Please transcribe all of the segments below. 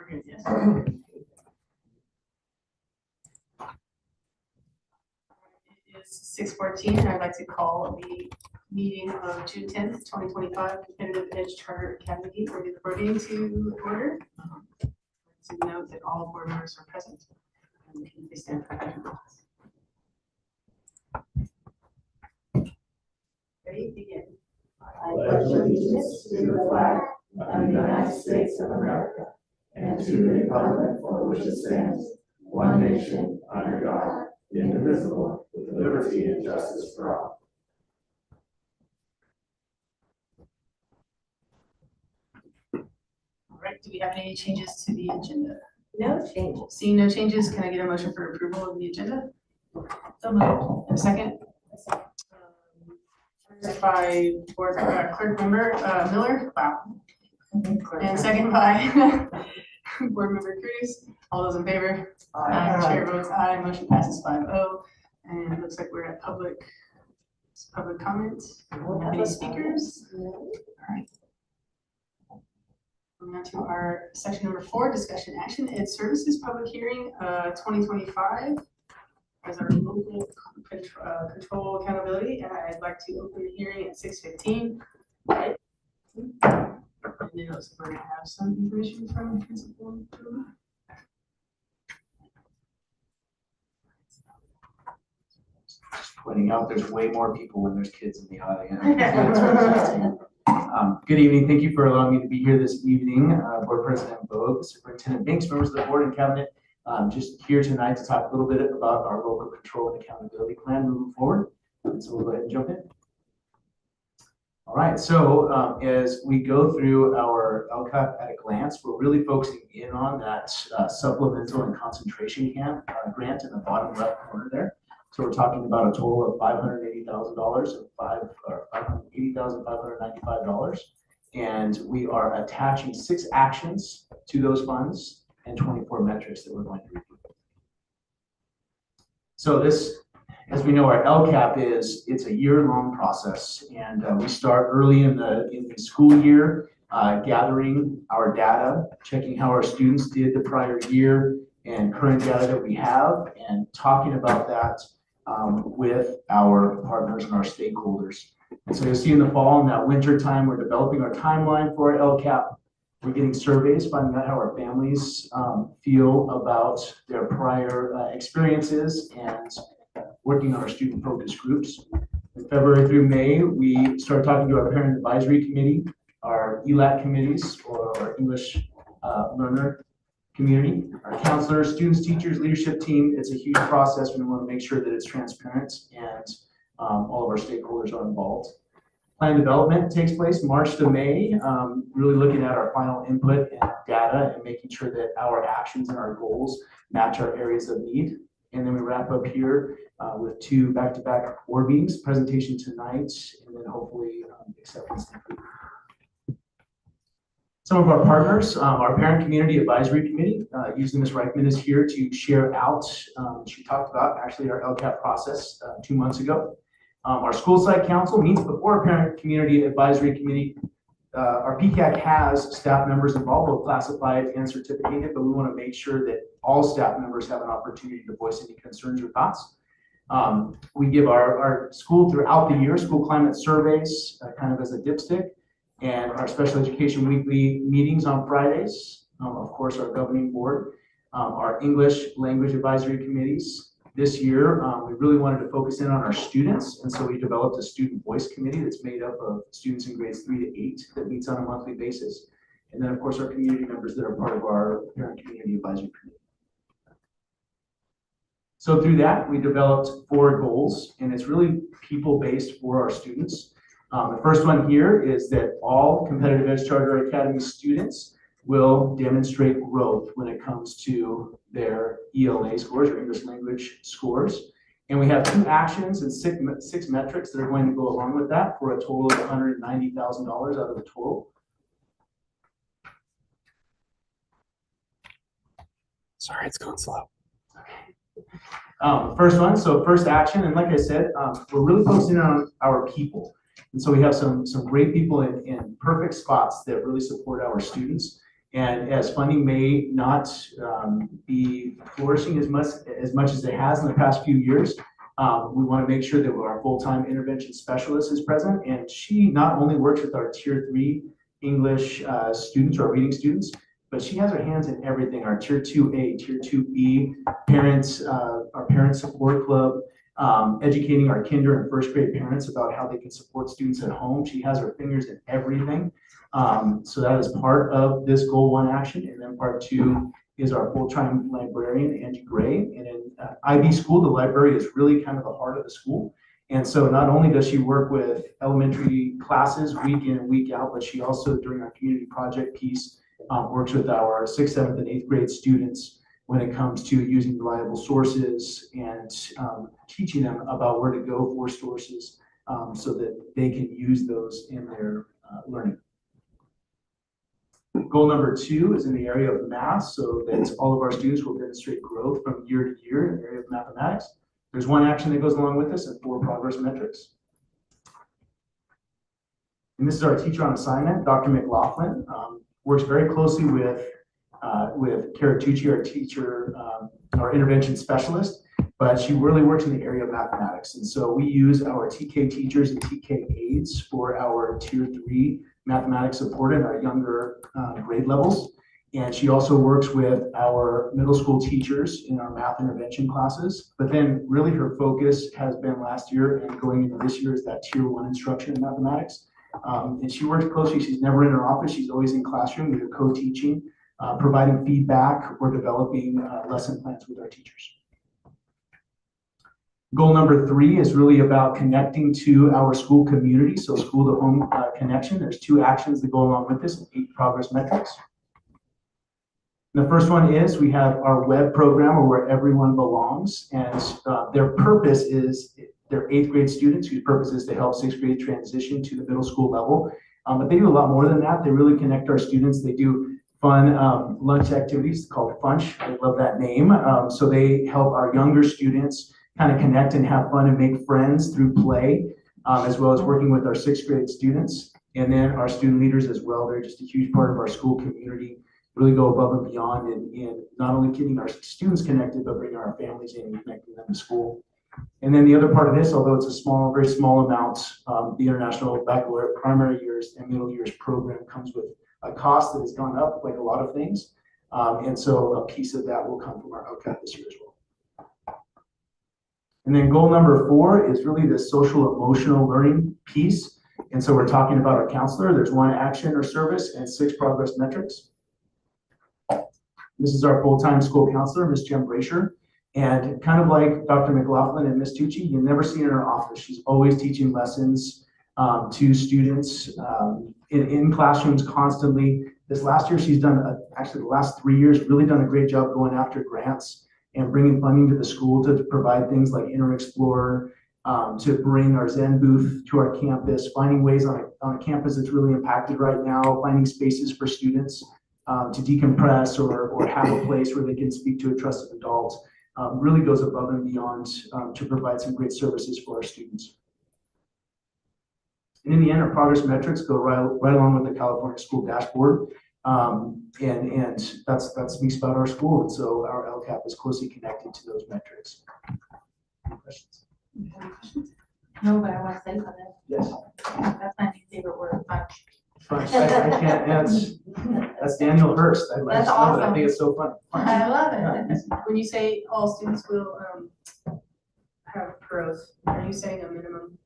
We're good, yes. It is 6:14, and I'd like to call the meeting of June 10th, 2025, Competitive Edge Charter Academy recording to order. To note that all board members are present. And can you stand for that? Ready? Begin. I pledge allegiance to the flag of the United States of America and to the republic for which it stands, one nation, under God, indivisible, with liberty and justice for all. All right, do we have any changes to the agenda? No changes. Seeing no changes, can I get a motion for approval of the agenda? So moved. And a second? First by board clerk member Miller. Wow. And second by board member Cruz. All those in favor? Aye. Chair votes aye. Motion passes 5-0. And it looks like we're at public comment. Have any speakers? All right. Moving on to our section number 4, discussion action, Ed Services Public Hearing 2025 as our local control accountability. And I'd like to open the hearing at 6:15. And then also we're going to have some information from Principal. Just pointing out there's way more people when there's kids in the audience. Good evening. Thank you for allowing me to be here this evening. Board President Bogue, Superintendent Binks, members of the board and cabinet, just here tonight to talk a little bit about our local control and accountability plan moving forward. And so we'll go ahead and jump in. All right. So as we go through our LCAP at a glance, we're really focusing in on that supplemental and concentration grant in the bottom left corner there. So we're talking about a total of $580,000 and $580,595, and we are attaching 6 actions to those funds and 24 metrics that we're going to review. So this, as we know, our LCAP it's a year-long process, and we start early in the school year, gathering our data, checking how our students did the prior year and current data that we have, and talking about that with our partners and our stakeholders. And so you'll see in the fall and that winter time, we're developing our timeline for our LCAP. We're getting surveys, finding out how our families feel about their prior experiences and working on our student focus groups. In February through May, we start talking to our parent advisory committee, our ELAC committees, or our English learner community, our counselors, students, teachers, leadership team. It's a huge process. We want to make sure that it's transparent and all of our stakeholders are involved. Plan development takes place March to May, really looking at our final input and data and making sure that our actions and our goals match our areas of need. And then we wrap up here with 2 back-to-back board meetings, presentation tonight, and then hopefully acceptance next week. Some of our partners, our Parent Community Advisory Committee, using Ms. Reichman is here to share out. She talked about actually our LCAP process 2 months ago. Our School Site Council meets before our Parent Community Advisory Committee. Our PCAC has staff members involved, both classified and certificated, but we want to make sure that all staff members have an opportunity to voice any concerns or thoughts. We give our school throughout the year school climate surveys, kind of as a dipstick. And our special education weekly meetings on Fridays, of course, our governing board, our English language advisory committees. This year, we really wanted to focus in on our students, and so we developed a student voice committee that's made up of students in grades 3 to 8 that meets on a monthly basis. And then, of course, our community members that are part of our parent community advisory committee. So through that, we developed 4 goals, and it's really people-based for our students. The first one here is that all Competitive Edge Charter Academy students will demonstrate growth when it comes to their ELA scores or English language scores. And we have 2 actions and 6 metrics that are going to go along with that for a total of $190,000 out of the total. Sorry, it's going slow. Okay. First one, so first action, and like I said, we're really focusing on our people. And so we have some great people in perfect spots that really support our students. And as funding may not be flourishing as much as it has in the past few years, we want to make sure that our full-time intervention specialist is present. And she not only works with our Tier 3 English students or reading students, but she has her hands in everything. Our Tier 2A, Tier 2B parents, our parent support club, educating our kinder and first grade parents about how they can support students at home. She has her fingers in everything. So that is part of this Goal 1 action. And then part 2 is our full-time librarian, Angie Gray. And in IB school, the library is really kind of the heart of the school. And so not only does she work with elementary classes week in and week out, but she also, during our community project piece, works with our 6th, 7th, and 8th grade students when it comes to using reliable sources and teaching them about where to go for sources so that they can use those in their learning. Goal number 2 is in the area of math, so that all of our students will demonstrate growth from year to year in the area of mathematics. There's 1 action that goes along with this and 4 progress metrics. And this is our teacher on assignment, Dr. McLaughlin. Works very closely with Kara Tucci, our teacher, our intervention specialist, but she really works in the area of mathematics. And so we use our TK teachers and TK aides for our Tier 3 mathematics support in our younger grade levels. And she also works with our middle school teachers in our math intervention classes. But then really her focus has been last year and going into this year is that Tier 1 instruction in mathematics. And she works closely. She's never in her office. She's always in classroom, either co-teaching, providing feedback, or developing lesson plans with our teachers. Goal number 3 is really about connecting to our school community, so school to home connection. There's 2 actions that go along with this and 8 progress metrics. And the first one is we have our web program where everyone belongs, and their purpose is they're 8th grade students whose purpose is to help 6th grade transition to the middle school level. But they do a lot more than that. They really connect our students. They do fun lunch activities called Funch. I love that name. So they help our younger students kind of connect and have fun and make friends through play, as well as working with our 6th grade students. And then our student leaders as well. They're just a huge part of our school community, really go above and beyond in not only keeping our students connected, but bringing our families in and connecting them to school. And then the other part of this, although it's a small, very small amount, the International Baccalaureate Primary Years and Middle Years program comes with a cost that has gone up like a lot of things. And so a piece of that will come from our LCAP this year as well. And then goal number 4 is really the social emotional learning piece. And so we're talking about our counselor. There's 1 action or service and 6 progress metrics. This is our full-time school counselor, Ms. Jem Brasher. And kind of like Dr. McLaughlin and Ms. Tucci, you never see her in her office. She's always teaching lessons to students in classrooms constantly. This last year, she's done, actually the last 3 years, really done a great job going after grants and bringing funding to the school to provide things like InterExplorer, to bring our Zen booth to our campus, finding ways on a campus that's really impacted right now, finding spaces for students to decompress or have a place where they can speak to a trusted adult. Really goes above and beyond to provide some great services for our students. And in the end, our progress metrics go right along with the California School Dashboard. And that speaks about our school. And so our LCAP is closely connected to those metrics. Any questions? No, but I want to say something. Yes. That's my favorite word, Funch. Funch. I can't, that's Daniel Hurst. That's awesome. I think it's so fun. Funch. I love it. When you say all students will have growth, are you setting a minimum?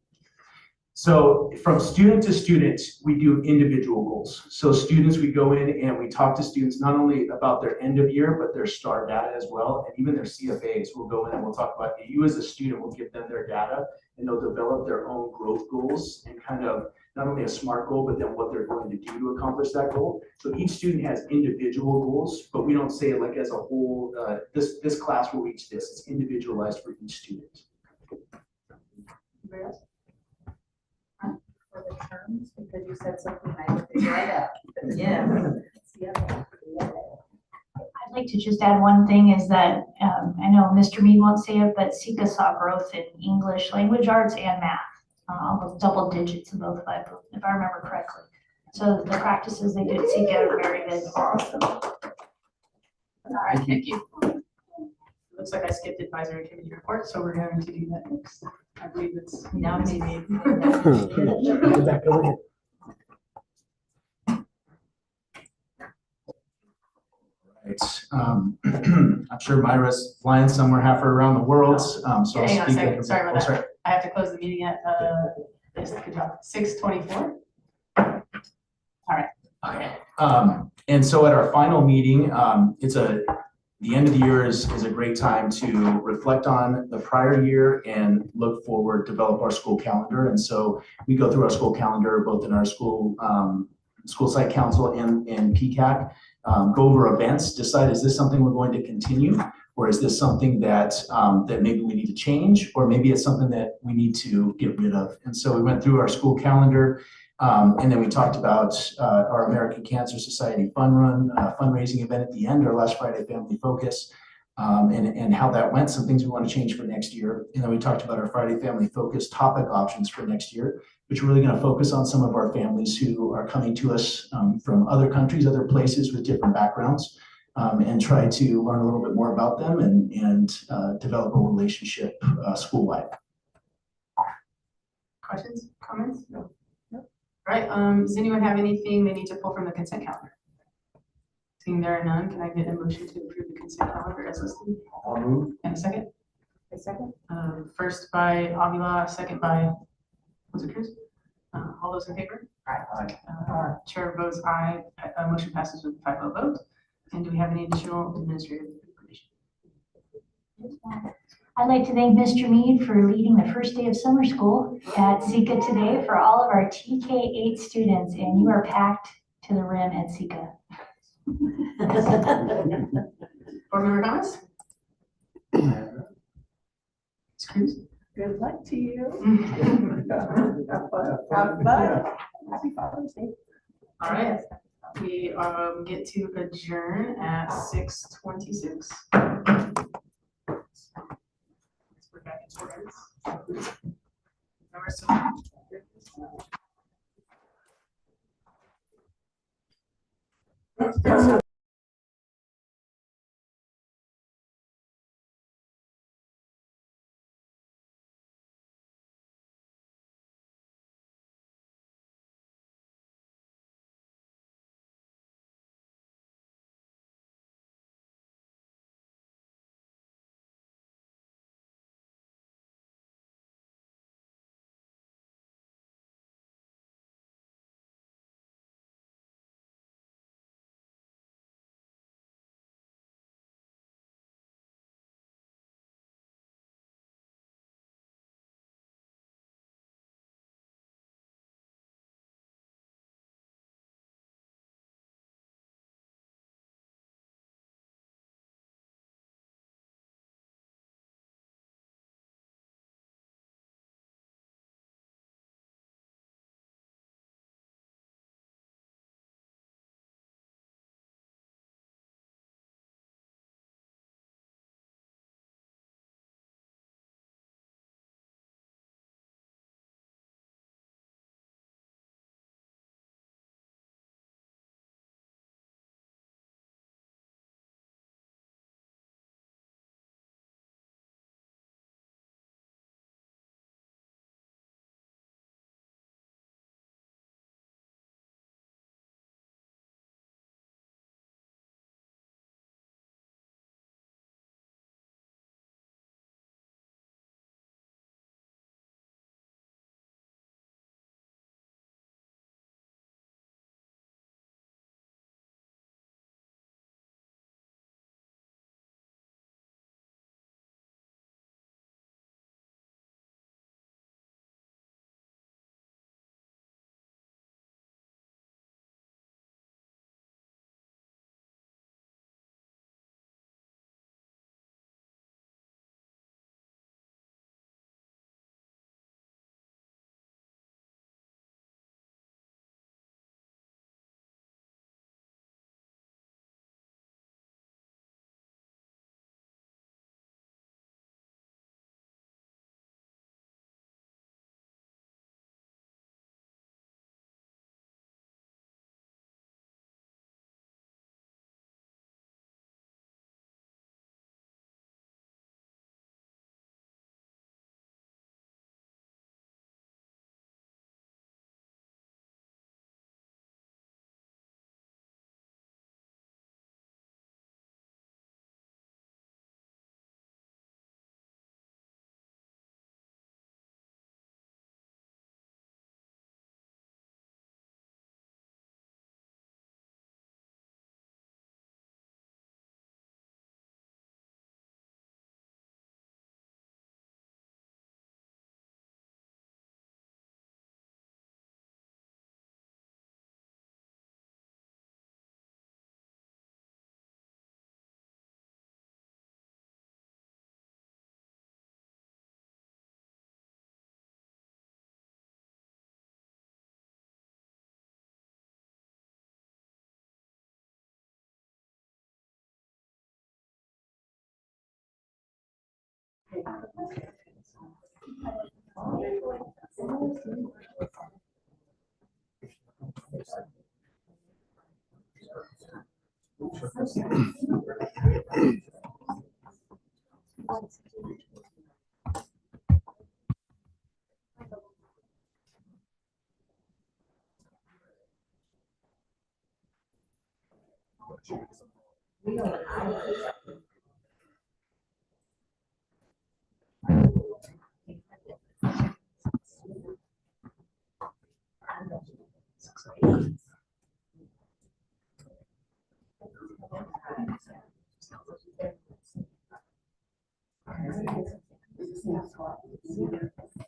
So from student to student, we do individual goals. So students, we go in and we talk to students not only about their end of year, but their STAR data as well, and even their CFAs. We'll go in and we'll talk about you as a student, we'll give them their data and they'll develop their own growth goals and kind of not only a SMART goal, but then what they're going to do to accomplish that goal. So each student has individual goals, but we don't say it like as a whole, this class will reach this. It's individualized for each student. Anybody else? For the terms, because you said something I looked it right up. Yeah. I'd like to just add one thing is that I know Mr. Mead won't say it, but CECA saw growth in English, language arts, and math, almost double digits in both, if I remember correctly. So the practices they do at CECA are very good. All right, thank you. Looks like I skipped advisory committee report, so we're going to do that next. I believe it's now me. Go back over here. Right. I'm sure Myra's flying somewhere halfway around the world, so I'll Hang on a speak. second, sorry about Oh, sorry. I have to close the meeting at, yes, good job, 6:24. Okay. And so at our final meeting, the end of the year is a great time to reflect on the prior year and look forward, develop our school calendar. And so we go through our school calendar, both in our school site council and PCAC, go over events, decide, is this something we're going to continue? Or is this something that maybe we need to change? Or maybe it's something that we need to get rid of? And so we went through our school calendar. And then we talked about our American Cancer Society fundraising event at the end, our last Friday Family Focus, and how that went, some things we want to change for next year. And then we talked about our Friday Family Focus topic options for next year, which we're really going to focus on some of our families who are coming to us from other countries, other places with different backgrounds, and try to learn a little bit more about them and develop a relationship school-wide. Questions, comments? No. All right, does anyone have anything they need to pull from the consent calendar? Seeing there are none, can I get a motion to approve the consent calendar as listed? I'll move. And a second? A second? First by Avila, second by, was it Cruz? All those in favor? Aye. Chair votes aye, motion passes with a 5-0 vote. And do we have any additional administrative information? I'd like to thank Mr. Mead for leading the first day of summer school at CECA today for all of our TK8 students, and you are packed to the rim at CECA. Board member comments? Ms. Cruz? Good luck to you. Have fun. Have fun. Happy Father's Day. All right, we get to adjourn at 6:26. We're back in order.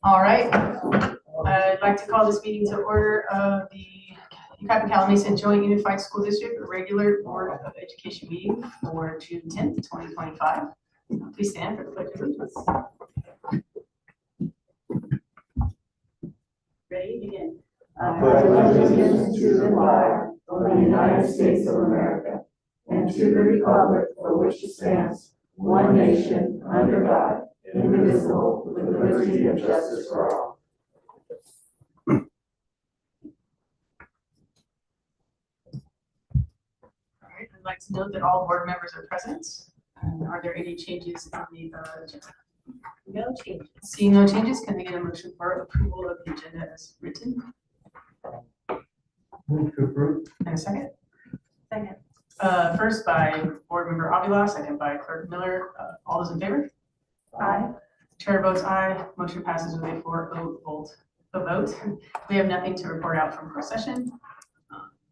All right, I'd like to call this meeting to order of the UCAP and Calumet Joint Unified School District regular Board of Education meeting for June 10th, 2025. Please stand for the pledge of allegiance. Ready, begin. I pledge allegiance to the flag of the United States of America and to the republic for which it stands, one nation, under God, indivisible, with liberty and justice for all. All right, I'd like to note that all board members are present. Are there any changes in the agenda? No changes. Seeing no changes, can I get a motion for approval of the agenda as written? Move to approve. And a second? Second. First by board member Avila, second by clerk Miller. All those in favor? Aye. Chair votes aye. Motion passes with a 4-0 vote. We have nothing to report out from closed session.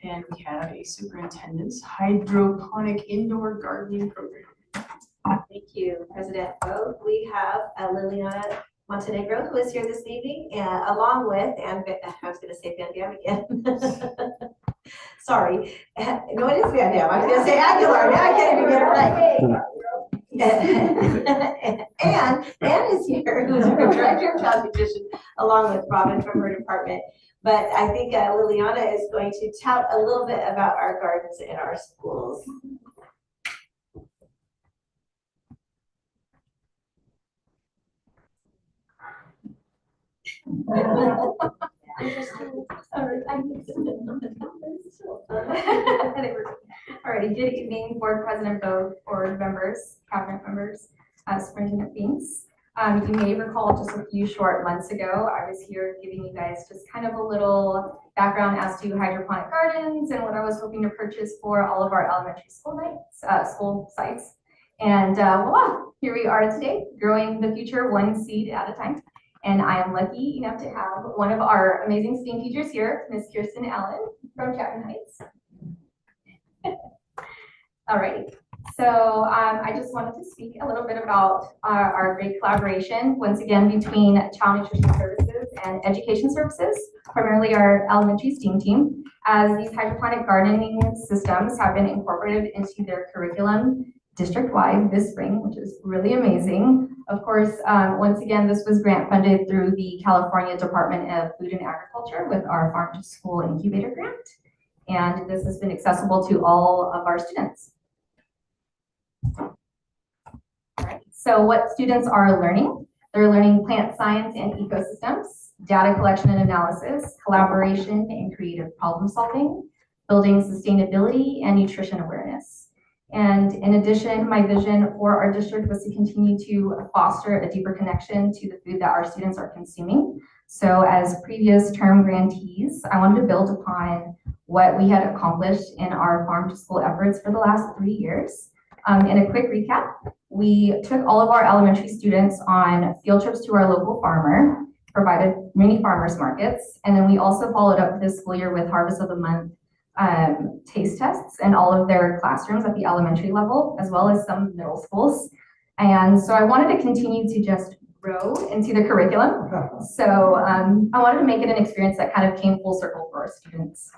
And we have a superintendent's hydroponic indoor gardening program. Thank you, President Vogt. We have Liliana Montenegro, who is here this evening, along with, and I was going to say Van Dam again. Sorry. No, it is Van Dam. I was going to say Aguilar. Now I can't even get it right. Anne is here, who's our Director of Child Nutrition, along with Robin from her department. But I think Liliana is going to tout a little bit about our gardens in our schools. Alrighty, good evening, Board President Vogt, board members, cabinet members, Superintendent Beans. You may recall just a few short months ago, I was here giving you guys just kind of a little background as to hydroponic gardens and what I was hoping to purchase for all of our elementary school sites. And voila, here we are today, growing the future one seed at a time. And I am lucky enough to have one of our amazing STEAM teachers here, Ms. Kirsten Allen from Chapman Heights. Alrighty, so I just wanted to speak a little bit about our great collaboration, once again, between Child Nutrition Services and Education Services, primarily our elementary STEAM team, as these hydroponic gardening systems have been incorporated into their curriculum district-wide this spring, which is really amazing. Of course, once again, this was grant funded through the California Department of Food and Agriculture with our Farm to School Incubator Grant. And this has been accessible to all of our students. All right, so what students are learning? They're learning plant science and ecosystems, data collection and analysis, collaboration and creative problem solving, building sustainability and nutrition awareness. And in addition, my vision for our district was to continue to foster a deeper connection to the food that our students are consuming. So as previous term grantees, I wanted to build upon what we had accomplished in our farm to school efforts for the last 3 years. In a quick recap, we took all of our elementary students on field trips to our local farmer, provided mini farmers markets, and then we also followed up this school year with Harvest of the Month taste tests in all of their classrooms at the elementary level, as well as some middle schools. And so I wanted to continue to just grow into the curriculum. So I wanted to make it an experience that kind of came full circle for our students.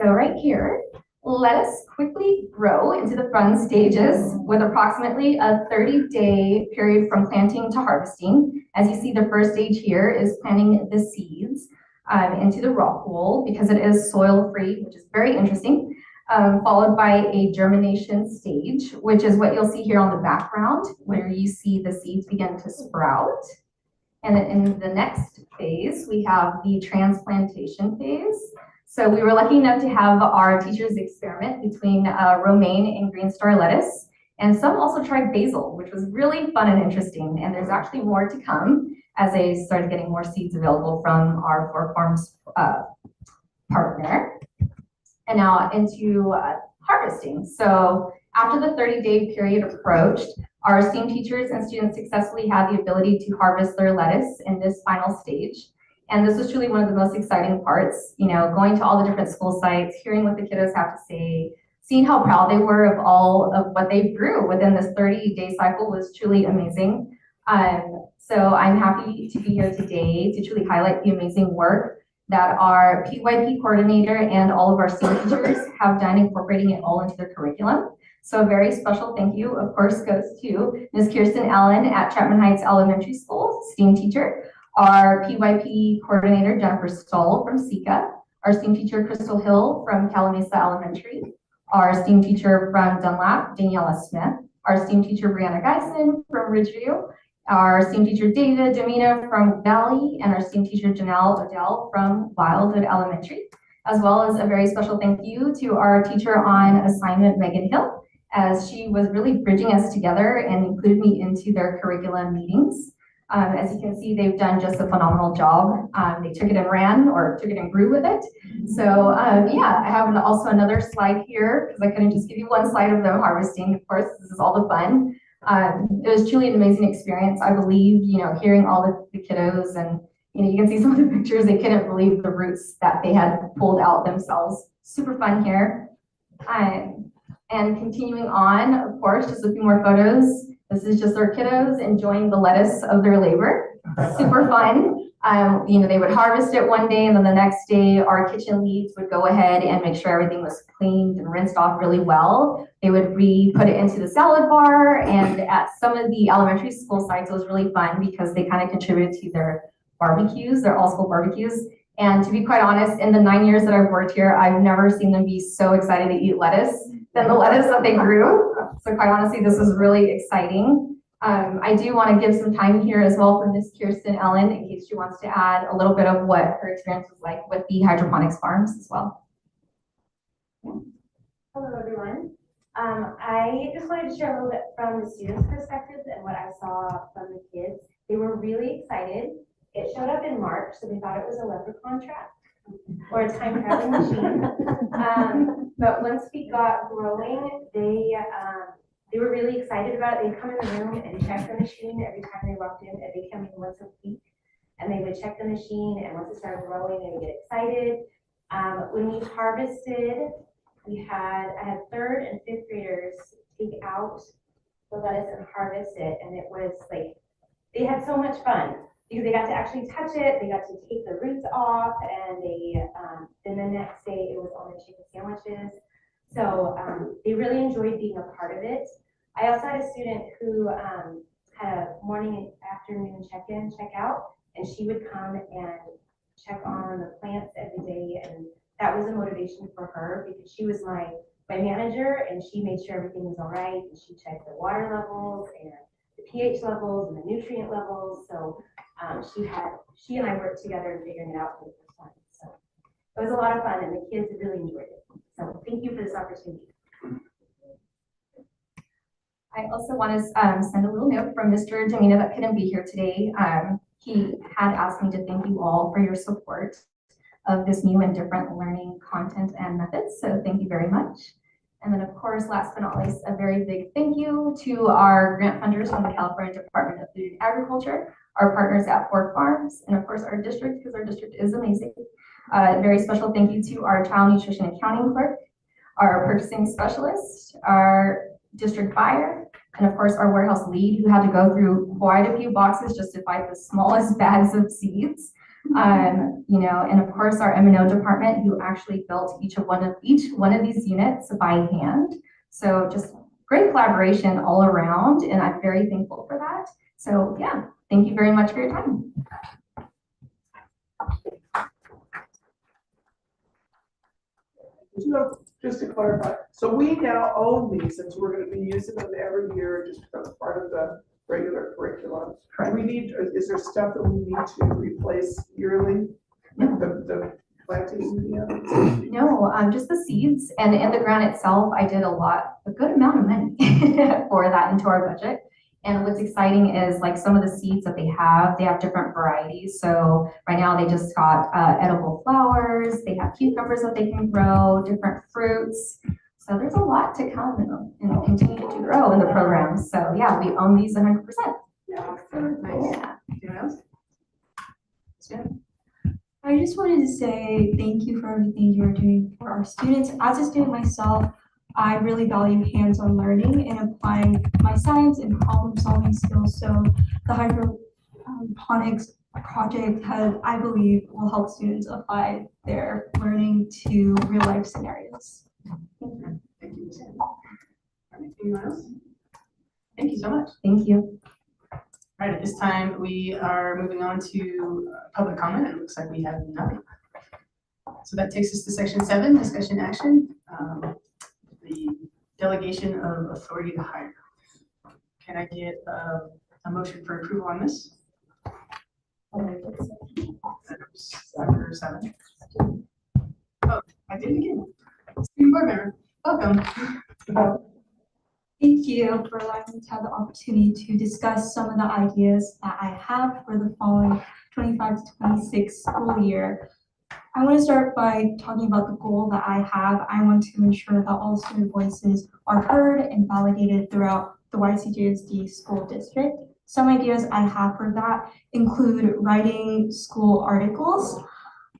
So right here, let us quickly grow into the fun stages with approximately a 30-day period from planting to harvesting. As you see, the first stage here is planting the seeds into the rock wool because it is soil free, which is very interesting. followed by a germination stage, which is what you'll see here on the background, where you see the seeds begin to sprout. And in the next phase, we have the transplantation phase. So we were lucky enough to have our teachers experiment between romaine and green star lettuce. And some also tried basil, which was really fun and interesting. And there's actually more to come as they started getting more seeds available from our Four Farms partner. And now into harvesting. So after the 30-day period approached, our esteemed teachers and students successfully had the ability to harvest their lettuce in this final stage. And this was truly one of the most exciting parts, you know, going to all the different school sites, hearing what the kiddos have to say, seeing how proud they were of all of what they grew within this 30-day cycle was truly amazing. So I'm happy to be here today to truly highlight the amazing work that our PYP coordinator and all of our senior teachers have done incorporating it all into their curriculum. So a very special thank you, of course, goes to Ms. Kirsten Allen at Chapman Heights Elementary School, STEAM teacher, our PYP coordinator, Jennifer Stoll from CECA, our STEAM teacher, Crystal Hill from Calamasa Elementary, our STEAM teacher from Dunlap, Daniela Smith, our STEAM teacher, Brianna Geisen from Ridgeview, our STEAM teacher, David Domina from Valley, and our STEAM teacher, Janelle Odell from Wildwood Elementary, as well as a very special thank you to our teacher on assignment, Megan Hill, as she was really bridging us together and included me into their curriculum meetings. As you can see, they've done just a phenomenal job. They took it and ran, or took it and grew with it. So yeah, I have also another slide here because I couldn't just give you one slide of them harvesting. Of course, this is all the fun. It was truly an amazing experience. I believe, you know, hearing all the kiddos, and you know, you can see some of the pictures. They couldn't believe the roots that they had pulled out themselves. Super fun here. And continuing on, of course, just a few more photos. This is just our kiddos enjoying the lettuce of their labor. Super fun. You know, they would harvest it one day, and then the next day our kitchen leads would go ahead and make sure everything was cleaned and rinsed off really well. They would put it into the salad bar, and at some of the elementary school sites, it was really fun because they kind of contributed to their barbecues, their all-school barbecues. And to be quite honest, in the 9 years that I've worked here, I've never seen them be so excited to eat lettuce than the lettuce that they grew. So quite honestly, this was really exciting. I do want to give some time here as well for Ms. Kirsten Ellen in case she wants to add a little bit of what her experience was like with the hydroponics farms as well. Hello, everyone. I just wanted to share a little bit from the students' perspective and what I saw from the kids. They were really excited. It showed up in March, so they thought it was a leprechaun trap or a time traveling machine. But once we got growing, they were really excited about it. They'd come in the room and check the machine every time they walked in, and they come in once a week, and they would check the machine, and once it started growing, they would get excited. When we harvested, I had 3rd and 5th graders take out the lettuce and harvest it, and it was like, they had so much fun because they got to actually touch it, they got to take the roots off, and then the next day it was on the chicken sandwiches. So they really enjoyed being a part of it. I also had a student who had a morning and afternoon check-in, check-out, and she would come and check on the plants every day, and that was a motivation for her because she was my manager, and she made sure everything was all right, and she checked the water levels and the pH levels and the nutrient levels. So she and I worked together in figuring it out for the first time. So it was a lot of fun, and the kids really enjoyed it. So thank you for this opportunity. I also want to send a little note from Mr. Domina that couldn't be here today. He had asked me to thank you all for your support of this new and different learning content and methods. So thank you very much. And then of course, last but not least, a very big thank you to our grant funders from the California Department of Food and Agriculture, our partners at Four Farms, and of course our district, because our district is amazing. A very special thank you to our child nutrition accounting clerk, our purchasing specialist, our district buyer, and of course our warehouse lead who had to go through quite a few boxes just to find the smallest bags of seeds. You know, and of course our M&O department who actually built each one of these units by hand. So just great collaboration all around, and I'm very thankful for that. So yeah, thank you very much for your time. Good job. just to clarify, so we now own these since we're gonna be using them every year, just becomes part of the regular curriculum. Do we need, is there stuff that we need to replace yearly? The planting media? No, just the seeds and the ground itself, I did a good amount of money for that into our budget. And what's exciting is like some of the seeds that they have different varieties. So right now they just got edible flowers, they have cucumbers that they can grow, different fruits. So there's a lot to come and continue to grow in the program. So yeah, we own these 100%. Yeah. Nice. Anyone else? Yeah. I just wanted to say thank you for everything you're doing for our students. As a student myself, I really value hands-on learning and applying my science and problem-solving skills. So the hydroponics project I believe, will help students apply their learning to real-life scenarios. Thank you, Ms. Ann. All right, anyone else? Thank you so much. Thank you. All right, at this time, we are moving on to public comment. It looks like we have none. So that takes us to section 7, discussion action. The delegation of authority to hire. Can I get a motion for approval on this? Number 7. Oh, I did it again. Student board member, welcome. Thank you for allowing me to have the opportunity to discuss some of the ideas that I have for the following 25 to 26 school year. I want to start by talking about the goal that I have. I want to ensure that all student voices are heard and validated throughout the YCJUSD school district. Some ideas I have for that include writing school articles.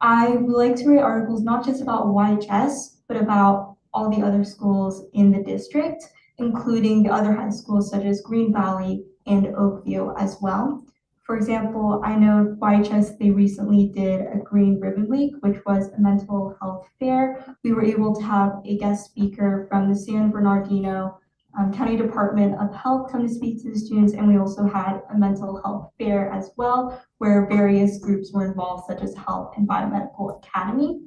I would like to write articles not just about YHS, but about all the other schools in the district, including the other high schools such as Green Valley and Oakview as well. For example, I know YHS, they recently did a Green Ribbon Week, which was a mental health fair. We were able to have a guest speaker from the San Bernardino County Department of Health come to speak to the students, and we also had a mental health fair as well, where various groups were involved, such as Health and Biomedical Academy.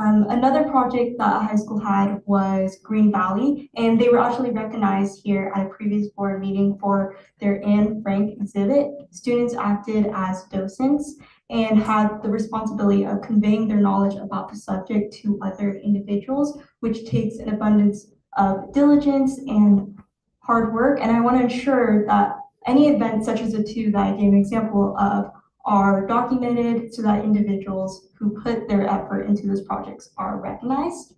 Another project that a high school had was Green Valley, and they were actually recognized here at a previous board meeting for their Anne Frank exhibit. Students acted as docents and had the responsibility of conveying their knowledge about the subject to other individuals, which takes an abundance of diligence and hard work. And I want to ensure that any events such as the two that I gave an example of are documented so that individuals who put their effort into those projects are recognized.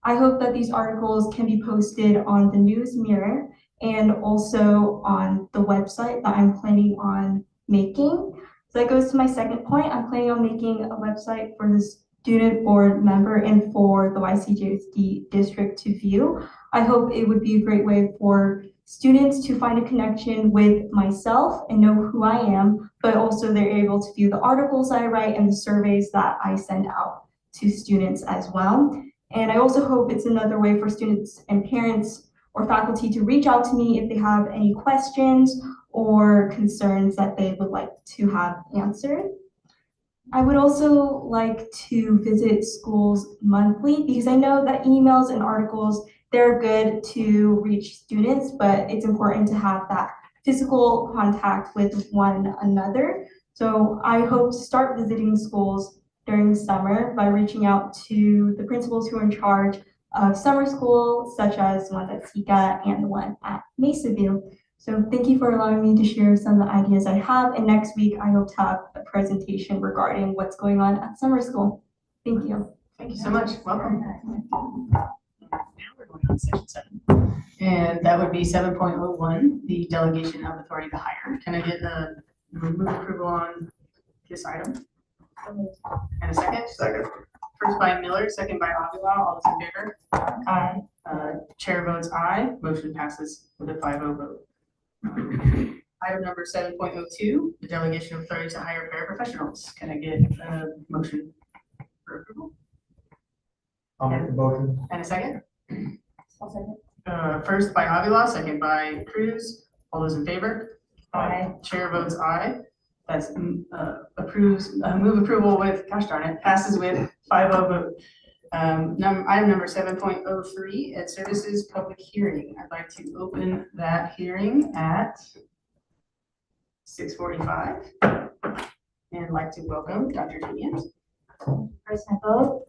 I hope that these articles can be posted on the News Mirror and also on the website that I'm planning on making. So that goes to my second point. I'm planning on making a website for the student board member and for the YCJUSD district to view. I hope it would be a great way for students to find a connection with myself and know who I am, but also they're able to view the articles I write and the surveys that I send out to students as well. And I also hope it's another way for students and parents or faculty to reach out to me if they have any questions or concerns that they would like to have answered. I would also like to visit schools monthly because I know that emails and articles, they're good to reach students, but it's important to have that physical contact with one another. So I hope to start visiting schools during the summer by reaching out to the principals who are in charge of summer school, such as the one at CECA and the one at Mesaview. So thank you for allowing me to share some of the ideas I have. And next week, I hope to have a presentation regarding what's going on at summer school. Thank you. Thank you so much. Welcome. Now we're going on to section 7. And that would be 7.01, the delegation of authority to hire. Can I get a move approval on this item? And a second? Second. First by Miller, second by Avila. All those in favor? Aye. Chair votes aye. Motion passes with a 5-0 vote. Item number 7.02, the delegation of authority to hire paraprofessionals. Can I get a motion for approval? I'll make the motion. And a second? I'll second. First by Avila, second by Cruz. All those in favor? Aye. Chair votes aye. That's move approval with, gosh darn it, passes with 5-0 vote. Item number 7.03, Ed Services Public Hearing. I'd like to open that hearing at 6:45 and like to welcome Dr. Williams. President Vogt,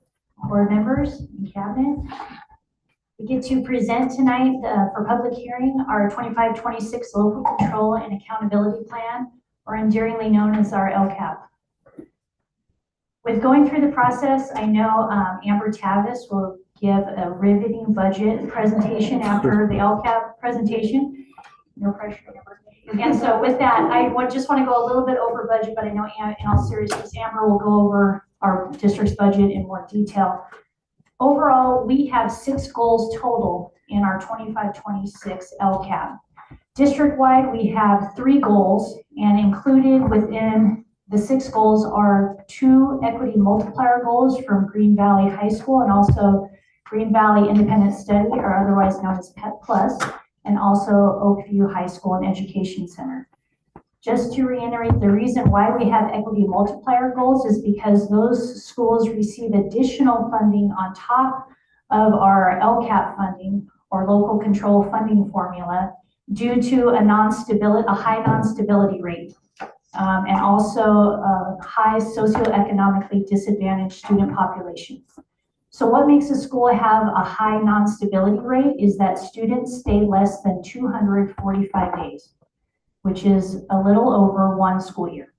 board members, and cabinet. We get to present tonight for public hearing our 25-26 local control and accountability plan, or endearingly known as our LCAP. With going through the process, I know Amber Tavis will give a riveting budget presentation after the LCAP presentation. No pressure, Amber. And so with that, I just want to go a little bit over budget, but I know in all seriousness, Amber will go over our district's budget in more detail. Overall, we have 6 goals total in our 25-26 LCAP. District-wide, we have 3 goals, and included within the 6 goals are 2 equity multiplier goals from Green Valley High School and also Green Valley Independent Study, or otherwise known as PET Plus, and also Oakview High School and Education Center. Just to reiterate, the reason why we have equity multiplier goals is because those schools receive additional funding on top of our LCAP funding or local control funding formula due to a high non-stability rate and also a high socioeconomically disadvantaged student population. So what makes a school have a high non-stability rate is that students stay less than 245 days, which is a little over 1 school year.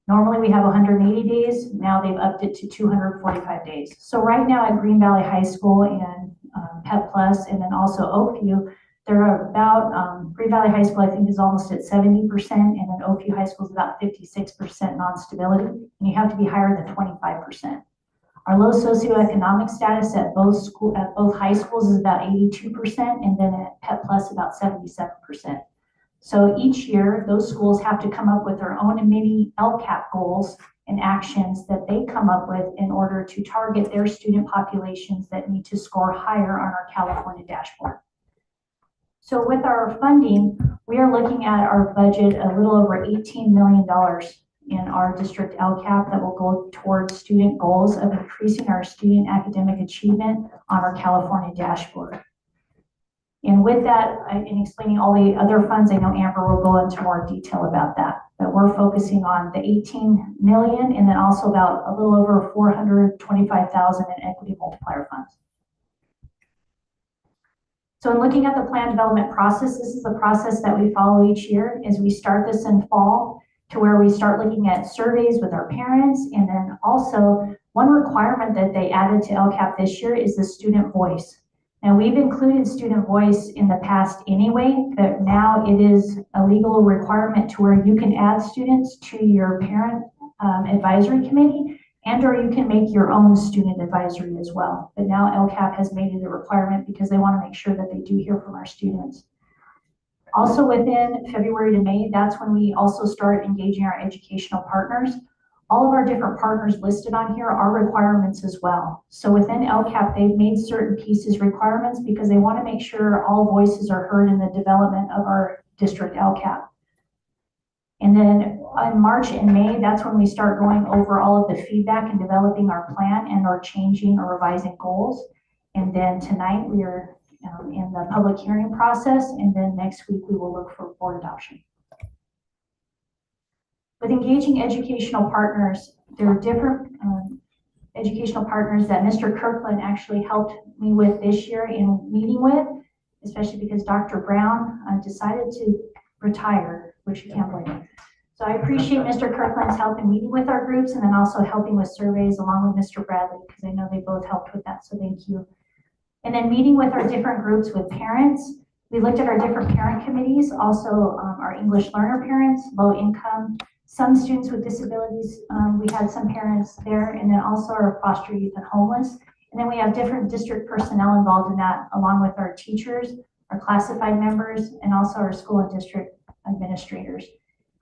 Normally we have 180 days, now they've upped it to 245 days. So right now at Green Valley High School and PET Plus and then also Oakview, they're about, Green Valley High School I think is almost at 70% and then Oakview High School is about 56% non-stability, and you have to be higher than 25%. Our low socioeconomic status at both high schools is about 82%, and then at PET Plus about 77%. So each year, those schools have to come up with their own mini LCAP goals and actions that they come up with in order to target their student populations that need to score higher on our California dashboard. So with our funding, we are looking at our budget a little over $18 million in our district LCAP that will go towards student goals of increasing our student academic achievement on our California dashboard. And with that, in explaining all the other funds, I know Amber will go into more detail about that, but we're focusing on the 18 million and then also about a little over 425,000 in equity multiplier funds. So in looking at the plan development process, this is the process that we follow each year as we start this in fall, to where we start looking at surveys with our parents. And then also one requirement that they added to LCAP this year is the student voice. Now we've included student voice in the past anyway, but now it is a legal requirement to where you can add students to your parent advisory committee and or you can make your own student advisory as well. But now LCAP has made it a requirement because they want to make sure that they do hear from our students. Also within February to May, that's when we also start engaging our educational partners. All of our different partners listed on here are requirements as well. So within LCAP, they've made certain pieces requirements because they want to make sure all voices are heard in the development of our district LCAP. And then in March and May, that's when we start going over all of the feedback and developing our plan and our changing or revising goals. And then tonight we are in the public hearing process, and then next week we will look for board adoption. With engaging educational partners, there are different educational partners that Mr. Kirkland actually helped me with this year in meeting with, especially because Dr. Brown decided to retire, which you can't blame him. So I appreciate Mr. Kirkland's help in meeting with our groups and then also helping with surveys along with Mr. Bradley, because I know they both helped with that, so thank you. And then meeting with our different groups with parents, we looked at our different parent committees, also our English learner parents, low income, some students with disabilities. We had some parents there, and then also our foster youth and homeless. And then we have different district personnel involved in that, along with our teachers, our classified members, and also our school and district administrators.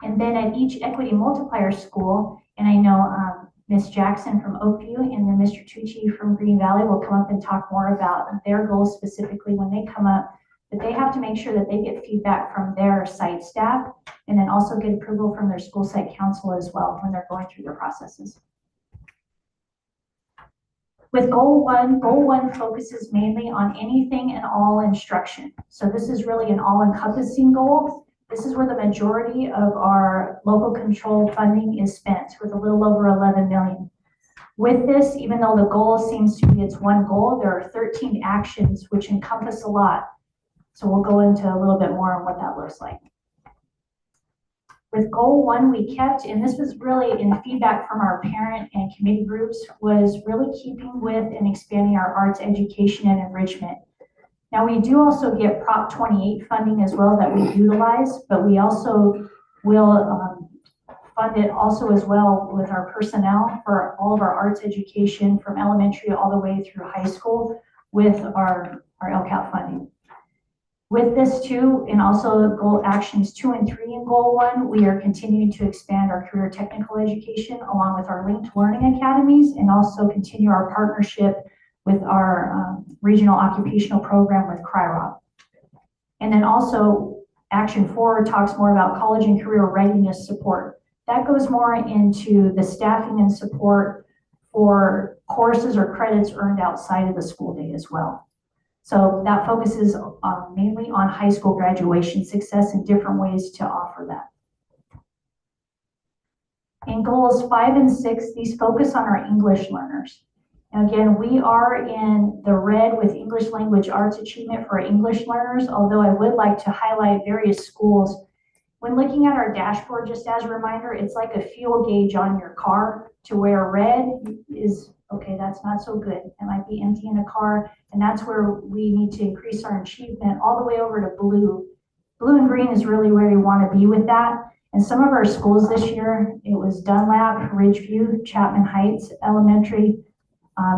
And then at each equity multiplier school, and I know Ms. Jackson from Oakview and then Mr. Tucci from Green Valley will come up and talk more about their goals specifically when they come up, but they have to make sure that they get feedback from their site staff and then also get approval from their school site council as well when they're going through their processes. With goal one focuses mainly on anything and all instruction. So this is really an all-encompassing goal. This is where the majority of our local control funding is spent, with a little over 11 million. With this, even though the goal seems to be its one goal, there are 13 actions which encompass a lot. So we'll go into a little bit more on what that looks like. With goal one, we kept, and this was really in feedback from our parent and committee groups, was really keeping with and expanding our arts education and enrichment. Now, we do also get Prop 28 funding as well that we utilize, but we also will fund it also as well with our personnel for all of our arts education from elementary all the way through high school with our LCAP funding. With this too, and also goal actions 2 and 3 in goal one, we are continuing to expand our career technical education along with our linked learning academies, and also continue our partnership with our regional occupational program with CRIROC. And then also action 4 talks more about college and career readiness support. That goes more into the staffing and support for courses or credits earned outside of the school day as well. So that focuses mainly on high school graduation success and different ways to offer that. In goals 5 and 6, these focus on our English learners. And again, we are in the red with English language arts achievement for English learners, although I would like to highlight various schools. When looking at our dashboard, just as a reminder, it's like a fuel gauge on your car, to where red is, okay, that's not so good. It might be empty in a car, and that's where we need to increase our achievement all the way over to blue. Blue and green is really where we want to be with that. And some of our schools this year, it was Dunlap, Ridgeview, Chapman Heights Elementary,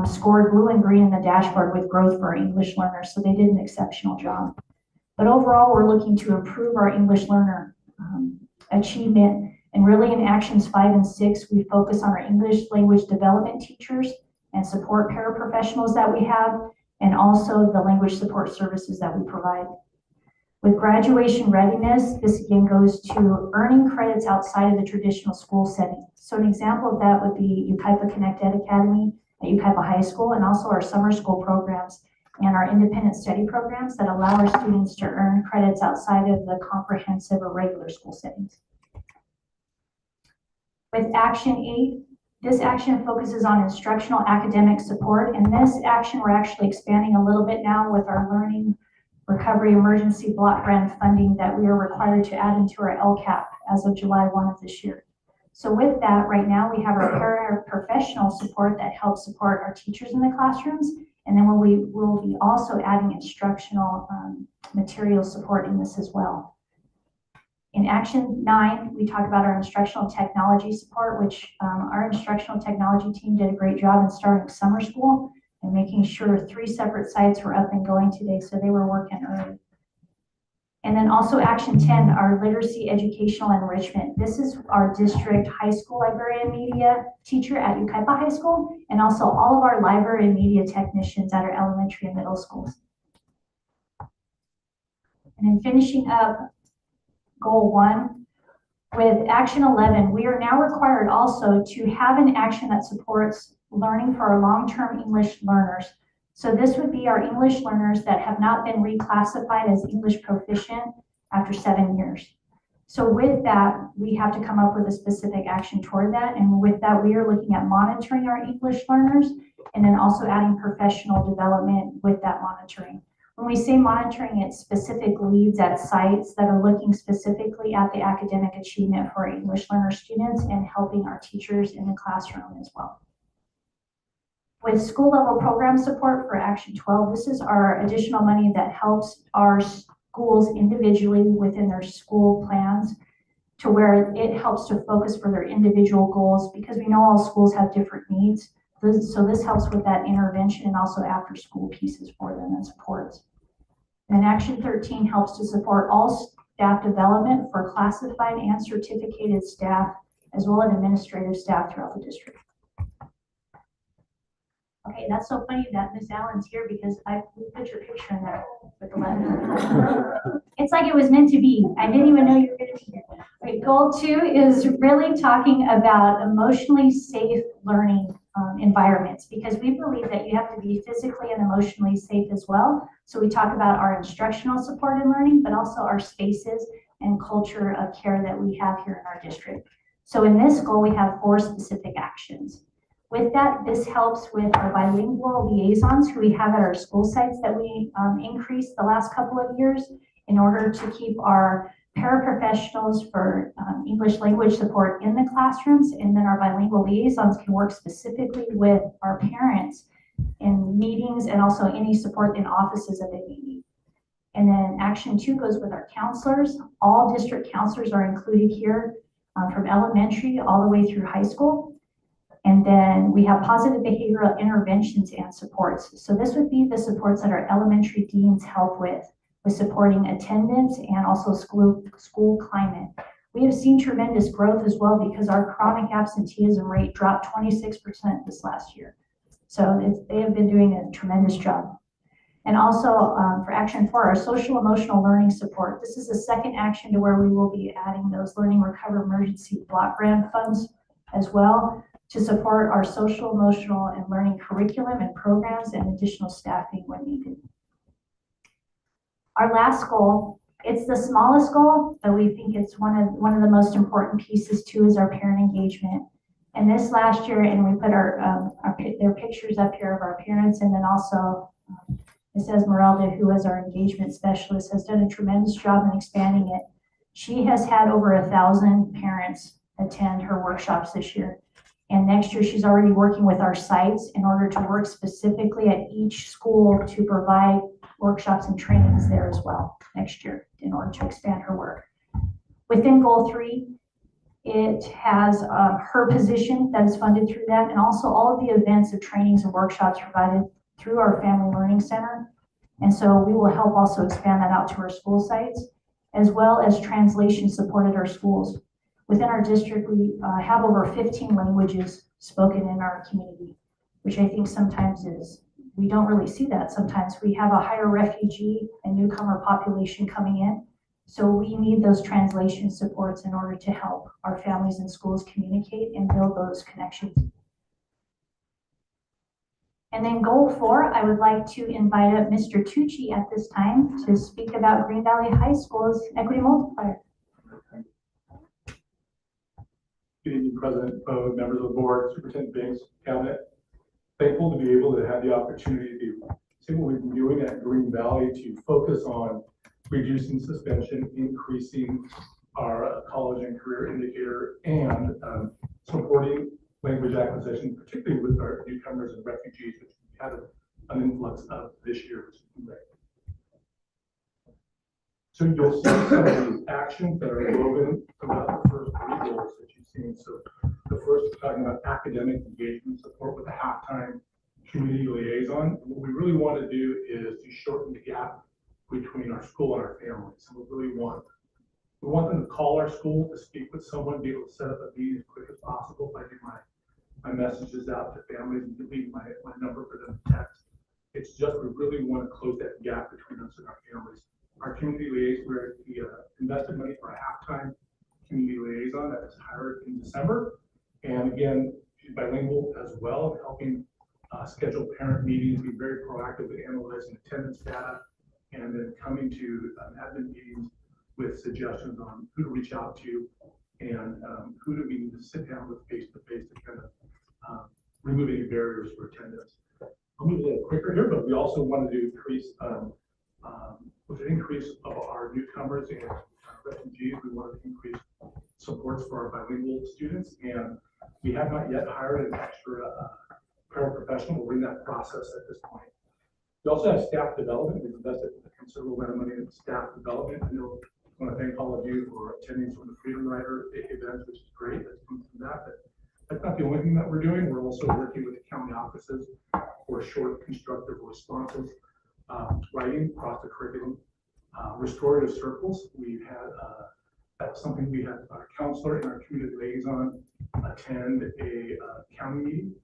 scored blue and green in the dashboard with growth for our English learners, so they did an exceptional job. But overall, we're looking to improve our English learner achievement. And really in actions 5 and 6, we focus on our English language development teachers and support paraprofessionals that we have, and also the language support services that we provide. With graduation readiness, this again goes to earning credits outside of the traditional school setting. So an example of that would be Yucaipa Connect Ed Academy at Yucaipa High School, and also our summer school programs and our independent study programs that allow our students to earn credits outside of the comprehensive or regular school settings. With action 8, this action focuses on instructional academic support, and this action we're actually expanding a little bit now with our learning recovery emergency block grant funding that we are required to add into our LCAP as of July 1 of this year. So with that, right now we have our paraprofessional support that helps support our teachers in the classrooms, and then we will be also adding instructional material support in this as well. In action 9, we talk about our instructional technology support, which our instructional technology team did a great job in starting summer school and making sure 3 separate sites were up and going today, so they were working early. And then also action 10, our literacy educational enrichment. This is our district high school library and media teacher at Yucaipa High School, and also all of our library and media technicians at our elementary and middle schools. And then finishing up goal 1, with action 11, we are now required also to have an action that supports learning for our long-term English learners. So this would be our English learners that have not been reclassified as English proficient after 7 years. So with that, we have to come up with a specific action toward that. And with that, we are looking at monitoring our English learners and then also adding professional development with that monitoring. When we say monitoring, it's specific leads at sites that are looking specifically at the academic achievement for our English learner students and helping our teachers in the classroom as well. With school level program support for action 12, this is our additional money that helps our schools individually within their school plans, to where it helps to focus for their individual goals, because we know all schools have different needs. So this helps with that intervention and also after school pieces for them and supports. And action 13 helps to support all staff development for classified and certificated staff, as well as administrative staff throughout the district. Okay, that's so funny that Ms. Allen's here, because we put your picture in there with the letter. It's like it was meant to be. I didn't even know you were going to be here. Okay, goal 2 is really talking about emotionally safe learning environments, because we believe that you have to be physically and emotionally safe as well. So we talk about our instructional support and learning, but also our spaces and culture of care that we have here in our district. So in this goal, we have 4 specific actions. With that, this helps with our bilingual liaisons who we have at our school sites that we increased the last couple of years in order to keep our paraprofessionals for English language support in the classrooms, and then our bilingual liaisons can work specifically with our parents in meetings and also any support in offices that they may need. And then action 2 goes with our counselors. All district counselors are included here from elementary all the way through high school. And then we have positive behavioral interventions and supports. So this would be the supports that our elementary deans help with supporting attendance and also school climate. We have seen tremendous growth as well because our chronic absenteeism rate dropped 26% this last year. So they have been doing a tremendous job. And also for action 4, our social emotional learning support. This is the second action to where we will be adding those learning recovery emergency block grant funds as well to support our social emotional and learning curriculum and programs and additional staffing when needed. Our last goal, it's the smallest goal, but we think it's one of the most important pieces too, is our parent engagement. And this last year, and we put their pictures up here of our parents, and then also Ms. Esmeralda, who is our engagement specialist, has done a tremendous job in expanding it. She has had over 1,000 parents attend her workshops this year. And next year, she's already working with our sites in order to work specifically at each school to provide workshops and trainings there as well next year in order to expand her work. Within goal 3, it has her position that is funded through that, and also all of the events of trainings and workshops provided through our Family Learning Center. And so we will help also expand that out to our school sites, as well as translation support at our schools. Within our district, we have over 15 languages spoken in our community, which I think sometimes we don't really see that. Sometimes we have a higher refugee and newcomer population coming in. So we need those translation supports in order to help our families and schools communicate and build those connections. And then goal 4, I would like to invite up Mr. Tucci at this time to speak about Green Valley High School's Equity Multiplier. Good evening, President Poe, members of the board, Superintendent Binks, Cabinet. Thankful to be able to have the opportunity to see what we've been doing at Green Valley to focus on reducing suspension, increasing our college and career indicator, and supporting language acquisition, particularly with our newcomers and refugees, which we had an influx of this year, which has been great. So you'll see some of these actions that are woven throughout the first 3 goals that you've seen. So the first is talking about academic engagement support with a halftime community liaison. And what we really want to do is to shorten the gap between our school and our families. And we want them to call our school to speak with someone, be able to set up a meeting as quick as possible. If I get my messages out to families and leave my number for them to text. It's just we really want to close that gap between us and our families. Our community liaison, we invested money for a halftime community liaison that was hired in December. And again, she's bilingual as well, helping schedule parent meetings, be very proactive with analyzing attendance data, and then coming to admin meetings with suggestions on who to reach out to and who do we need to sit down with face-to-face to kind of remove any barriers for attendance. I'll move a little quicker here, but we also wanted to increase with an increase of our newcomers and refugees, we wanted to increase supports for our bilingual students, and we have not yet hired an extra paraprofessional. We're in that process at this point. We also have staff development. We've invested a considerable amount of money in staff development. I want to thank all of you for attending some of the Freedom Rider events, which is great. That's come from that. But that's not the only thing that we're doing. We're also working with the county offices for short constructive responses. Writing across the curriculum, restorative circles. We've had that's something we had our counselor and our community liaison attend a county meeting,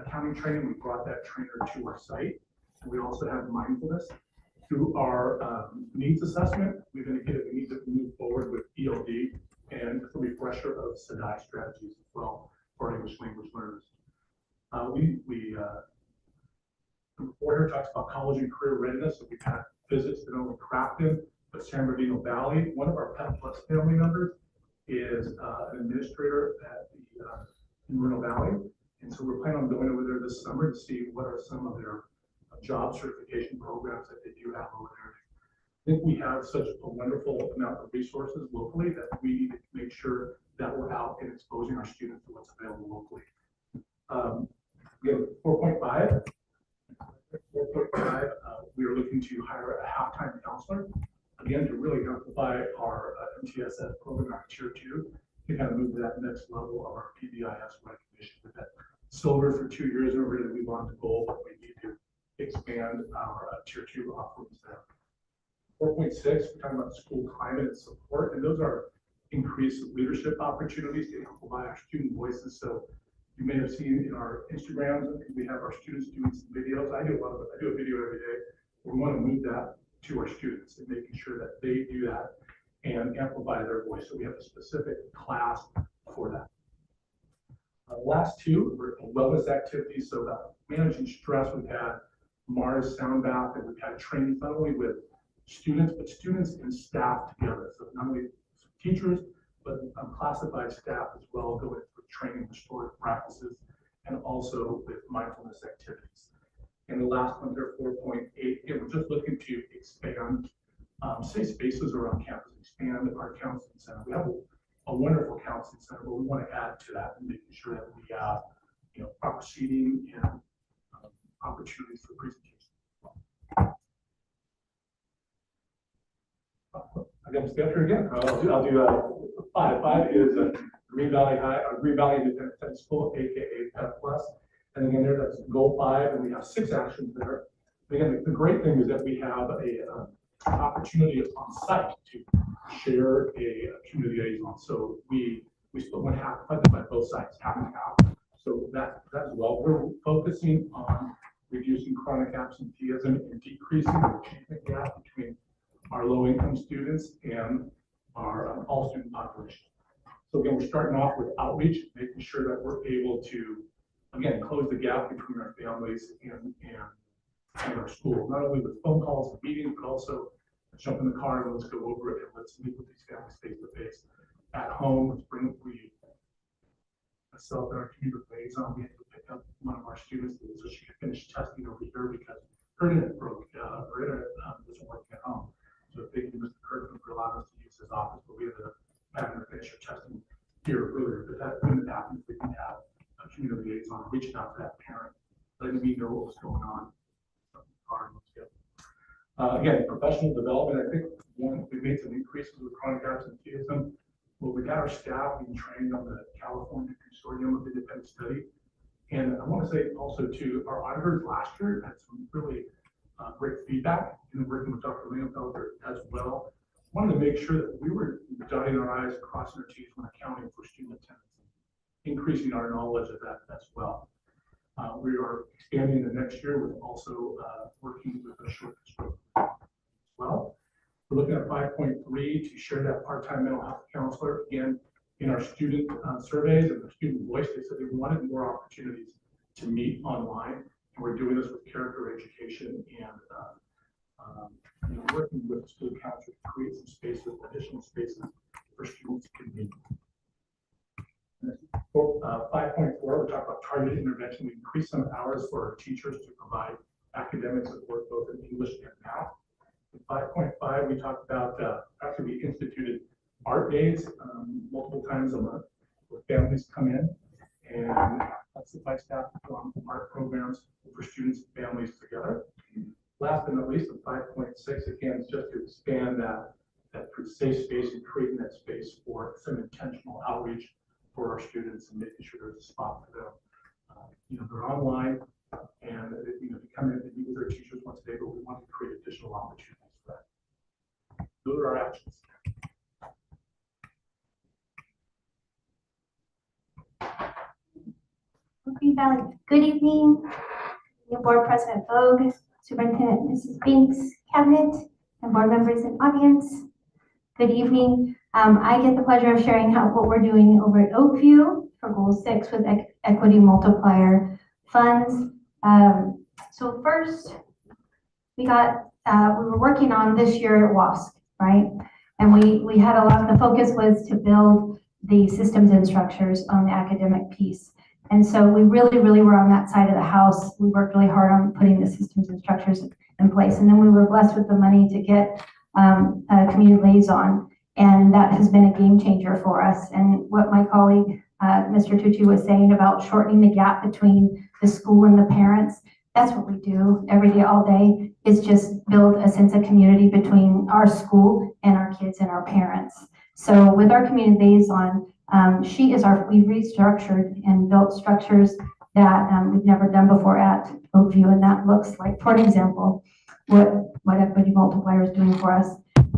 county training. We brought that trainer to our site. And we also have mindfulness through our needs assessment. We've indicated we need to move forward with ELD and the refresher of SEDI strategies as well for English language learners. The report here talks about college and career readiness, so we've had visits to not only Crafton, but San Bernardino Valley. One of our Pet Plus family members is an administrator at the in Moreno Valley. And so we're planning on going over there this summer to see what are some of their job certification programs that they do have over there. I think we have such a wonderful amount of resources locally that we need to make sure that we're out and exposing our students to what's available locally. We have 4.5. 4.5, we are looking to hire a half-time counselor, again, to really amplify our MTSS program, our tier 2, to kind of move to that next level of our PBIS recognition. With that silver for 2 years, and we're going to move on to gold, but we need to expand our tier 2 offerings there. 4.6, we're talking about school climate and support, and those are increased leadership opportunities to amplify our student voices. So you may have seen in our Instagrams, we have our students doing some videos. I do a lot of it. I do a video every day. We want to move that to our students and making sure that they do that and amplify their voice. So we have a specific class for that. Last two were wellness activities. So managing stress, we've had Mars sound bath, and we've had trainings not only with students, but students and staff together. So not only teachers, but classified staff as well, going through training, restorative practices, and also with mindfulness activities. And the last one there, 4.8, again, we're just looking to expand safe spaces around campus, expand our counseling center. We have a wonderful counseling center, but we want to add to that and making sure that we have, proper seating and opportunities for presentation. Again, stay up here again. I'll do 5. 5 is Green Valley Independent School, aka Pet Plus. And again, there that's goal 5, and we have 6 actions there. Again, the great thing is that we have a opportunity on site to share a community liaison. So we split one half, funded by both sides, half and half. So that as well. We're focusing on reducing chronic absenteeism and decreasing the achievement gap between our low-income students and our all-student population. So again, we're starting off with outreach, making sure that we're able to, again, close the gap between our families and our school, not only with phone calls and meetings, but also jump in the car and let's go over it and let's meet with these families face to face. At home, myself and our community liaison, we had to pick up one of our students so she could finish testing over here because her internet broke, her internet wasn't working at home. So thank you, Mr. Kirkman, for allowing us to use his office, but we ended up having to finish our testing here earlier. But that wouldn't happen if we didn't have a community liaison reaching out to that parent, letting me know what was going on. Again, professional development, I think we made some increases with chronic absenteeism. Well, we got our staff being trained on the California Consortium of Independent Study. And I want to say also to our auditors last year had some really great feedback in working with Dr. Langenfelder as well. Wanted to make sure that we were dotting our I's, crossing our T's when accounting for student attendance, increasing our knowledge of that as well. We are expanding the next year with also working with a short stroke as well. We're looking at 5.3 to share that part-time mental health counselor. Again, in our student surveys and the student voice, they said they wanted more opportunities to meet online. And we're doing this with character education and working with school counselors to create some spaces, additional spaces for students to meet. 5.4, we're talking about targeted intervention. We increase some hours for our teachers to provide academic support both in English and math. In 5.5, we talked about after we instituted art days multiple times a month where families come in and supply staff on art programs for students and families together. Last but not least, in 5.6, again, is just to expand that safe space and creating that space for some intentional outreach for our students and making sure there's a spot for them. They're online and they come in and meet with their teachers once a day, but we want to create additional opportunities for that. Those are our actions. Green Valley. Good evening, new Board President Vogue, Superintendent Mrs. Binks, Cabinet, and board members and audience. Good evening. I get the pleasure of sharing what we're doing over at Oakview for Goal 6 with Equity Multiplier funds. So first, we were working on this year at WASC, right? And we had a lot, the focus was to build the systems and structures on the academic piece. And so we really were on that side of the house. We worked really hard on putting the systems and structures in place. And then we were blessed with the money to get a community liaison. And that has been a game changer for us. And what my colleague, Mr. Tucci, was saying about shortening the gap between the school and the parents, that's what we do every day, all day, is just build a sense of community between our school and our kids and our parents. So with our community liaison, we've restructured and built structures that we've never done before at Oakview, and that looks like, for an example, what Equity Multiplier is doing for us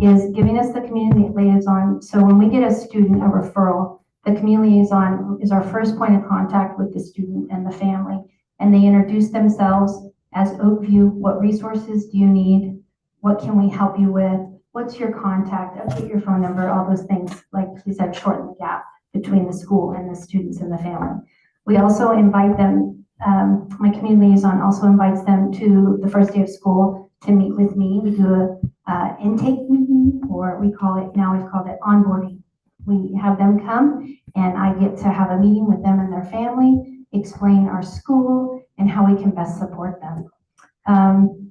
is giving us the community liaison. So when we get a student a referral, the community liaison is our first point of contact with the student and the family, and they introduce themselves as Oakview. What resources do you need? What can we help you with? What's your contact? Update your phone number, all those things, like you said, shorten the gap between the school and the students and the family. We also invite them, my community liaison also invites them to the first day of school to meet with me. We do a intake meeting, or we've called it onboarding. We have them come and I get to have a meeting with them and their family, explain our school and how we can best support them.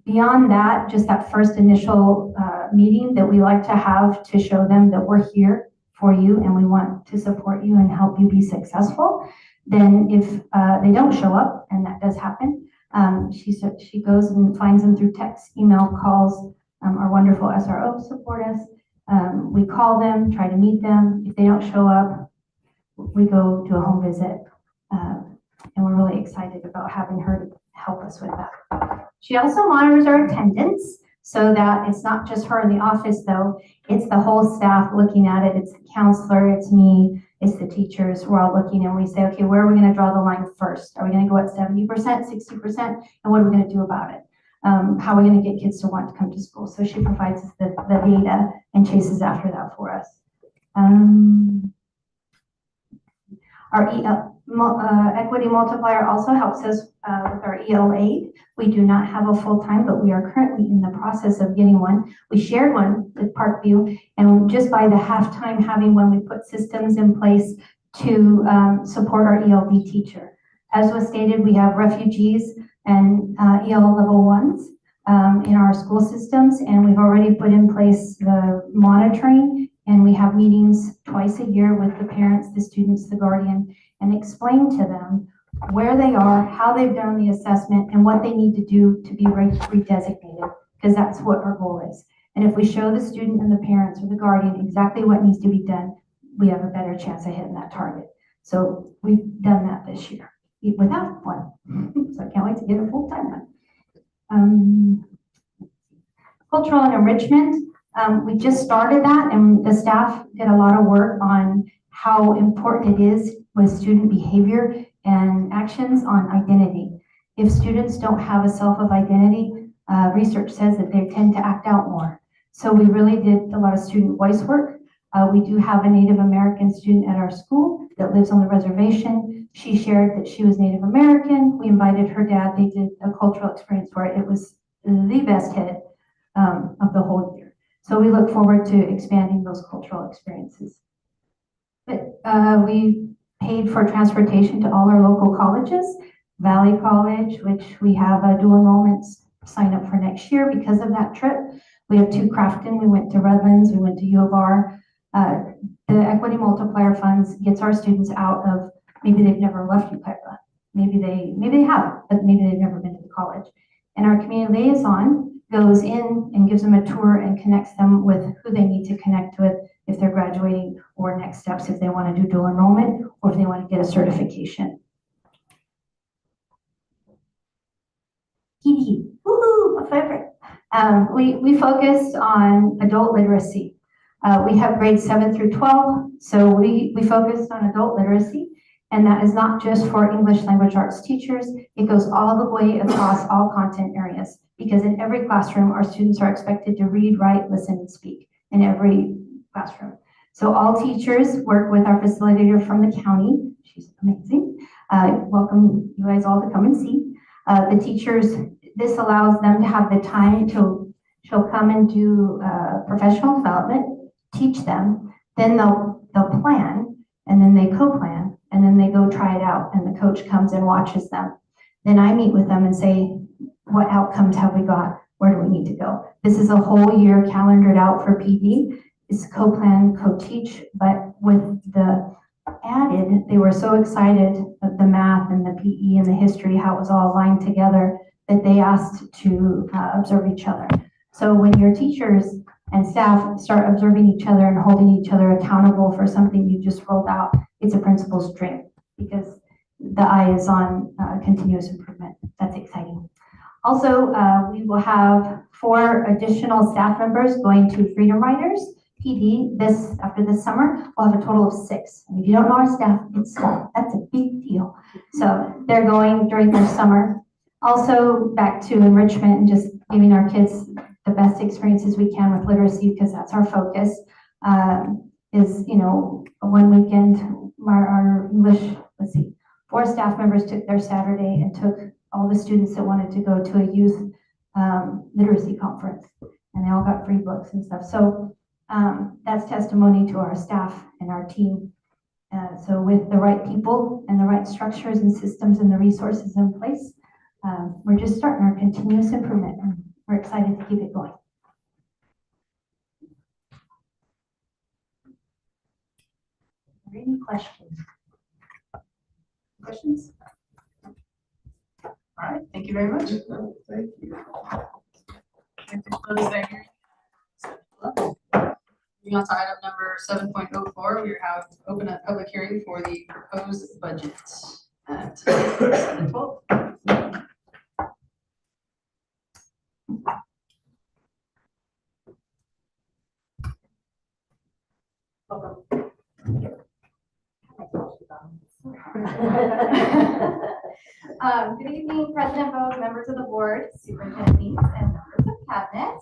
Beyond that, just that first initial meeting that we like to have to show them that we're here for you and we want to support you and help you be successful. Then if they don't show up, and that does happen, she goes and finds them through text, email, calls. Our wonderful SROs support us. We call them, try to meet them. If they don't show up, we go do a home visit. And we're really excited about having her help us with that. She also monitors our attendance so that it's not just her in the office though, it's the whole staff looking at it. It's the counselor, it's me, it's the teachers. We're all looking and we say, okay, where are we gonna draw the line first? Are we gonna go at 70%, 60%? And what are we gonna do about it? How are we gonna get kids to want to come to school? So she provides us the data and chases after that for us. Our Equity Multiplier also helps us with our EL aid. We do not have a full-time, but we are currently in the process of getting one. We shared one with Parkview, and just by the half-time having one, we put systems in place to support our ELB teacher. As was stated, we have refugees and EL level 1s in our school systems, and we've already put in place the monitoring, and we have meetings twice a year with the parents, the students, the guardian, and explain to them where they are, how they've done the assessment, and what they need to do to be redesignated, because that's what our goal is. And if we show the student and the parents or the guardian exactly what needs to be done, we have a better chance of hitting that target. So we've done that this year without one. So I can't wait to get a full-time one. Cultural and enrichment. We just started that, and the staff did a lot of work on how important it is with student behavior and actions on identity. If students don't have a self of identity, research says that they tend to act out more. So we really did a lot of student voice work. We do have a Native American student at our school that lives on the reservation. She shared that she was Native American. We invited her dad. They did a cultural experience for it. It was the best hit of the whole year. So we look forward to expanding those cultural experiences. But we paid for transportation to all our local colleges. Valley College, which we have dual enrollments sign up for next year because of that trip. We have 2 Crafton. We went to Redlands. We went to U of R. The Equity Multiplier Funds gets our students out of, maybe they've never left UPECA. Maybe they have, but maybe they've never been to the college. And our community liaison goes in and gives them a tour and connects them with who they need to connect with if they're graduating, or next steps if they want to do dual enrollment, or if they want to get a certification. Woohoo, my favorite. We focused on adult literacy. We have grades 7 through 12, so we focused on adult literacy, and that is not just for English language arts teachers. It goes all the way across all content areas, because in every classroom, our students are expected to read, write, listen, and speak in every classroom. So all teachers work with our facilitator from the county. She's amazing. welcome you guys all to come and see. The teachers, this allows them to have the time to, she'll come and do professional development, teach them, then they'll plan, and then they co-plan, and then they go try it out, and the coach comes and watches them. Then I meet with them and say, what outcomes have we got? Where do we need to go? This is a whole year calendared out for PD. It's co-plan, co-teach, but with the added, they were so excited of the math and the PE and the history, how it was all aligned together, that they asked to observe each other. So when your teachers and staff start observing each other and holding each other accountable for something you just rolled out, it's a principal's dream, because the eye is on continuous improvement. That's exciting. Also, we will have 4 additional staff members going to Freedom Riders PD after this summer. We'll have a total of 6. And if you don't know our staff, it's small. That's a big deal. So they're going during their summer. Also, back to enrichment and just giving our kids the best experiences we can with literacy, because that's our focus. Is, you know, one weekend, our English, 4 staff members took their Saturday and took all the students that wanted to go to a youth literacy conference, and they all got free books and stuff. So that's testimony to our staff and our team. So with the right people and the right structures and systems and the resources in place, we're just starting our continuous improvement, and we're excited to keep it going. Are there any questions? Questions? All right, thank you very much. Thank you. Moving on to item number 7.04, we have open a public hearing for the proposed budget at 7:12. Good evening, President Vogt, members of the board, superintendent Meeks, and members of cabinet.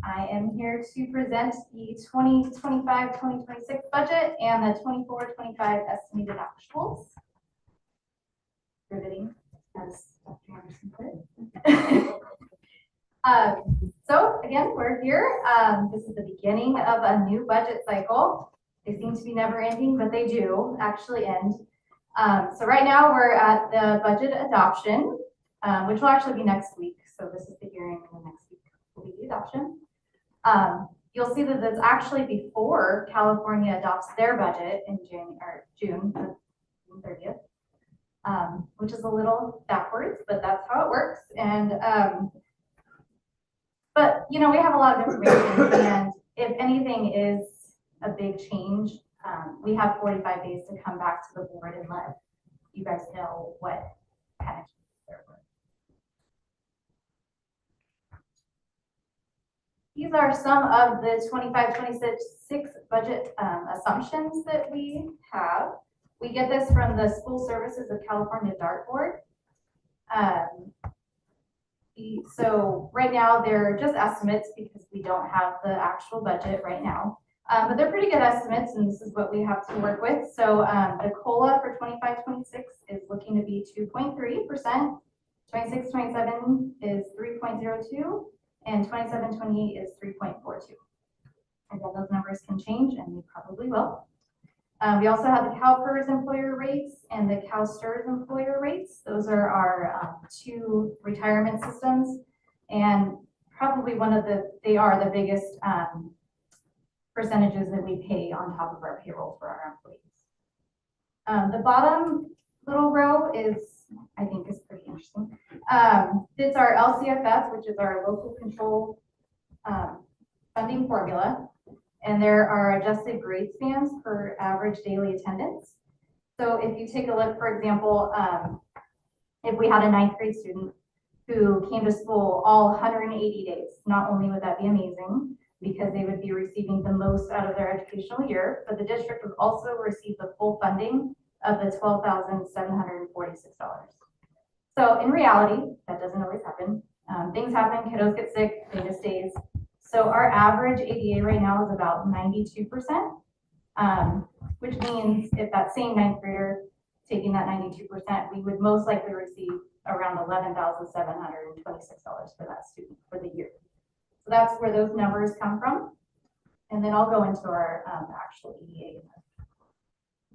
I am here to present the 2025-2026 budget and the 24-25 estimated actuals. Riveting, as Dr. Anderson put it. So again, we're here. This is the beginning of a new budget cycle. They seem to be never ending, but they do actually end. So right now we're at the budget adoption, which will actually be next week. So this is the hearing, and the next week will be the adoption. You'll see that that's actually before California adopts their budget in June 30th, which is a little backwards, but that's how it works. And but you know, we have a lot of information, and if anything is a big change, we have 45 days to come back to the board and let you guys know what kind of changes there were. These are some of the 25-26 budget assumptions that we have. We get this from the School Services of California Dartboard. So right now they're just estimates because we don't have the actual budget right now. But they're pretty good estimates, and this is what we have to work with. So the COLA for 25-26 is looking to be 2.3%. 26-27 is 3.02, and 27-28 is 3.42. Again, those numbers can change, and they probably will. We also have the CalPERS employer rates and the CalSTRS employer rates. Those are our 2 retirement systems, and probably they are the biggest percentages that we pay on top of our payroll for our employees. The bottom little row I think is pretty interesting. It's our LCFS, which is our local control funding formula. And there are adjusted grade spans for average daily attendance. So if you take a look, for example, if we had a 9th grade student who came to school all 180 days, not only would that be amazing, because they would be receiving the most out of their educational year, but the district would also receive the full funding of the $12,746. So in reality, that doesn't always happen. Things happen, kiddos get sick, data stays. So our average ADA right now is about 92%, which means if that same 9th grader taking that 92%, we would most likely receive around $11,726 for that student for the year. So that's where those numbers come from. And then I'll go into our actual EDA in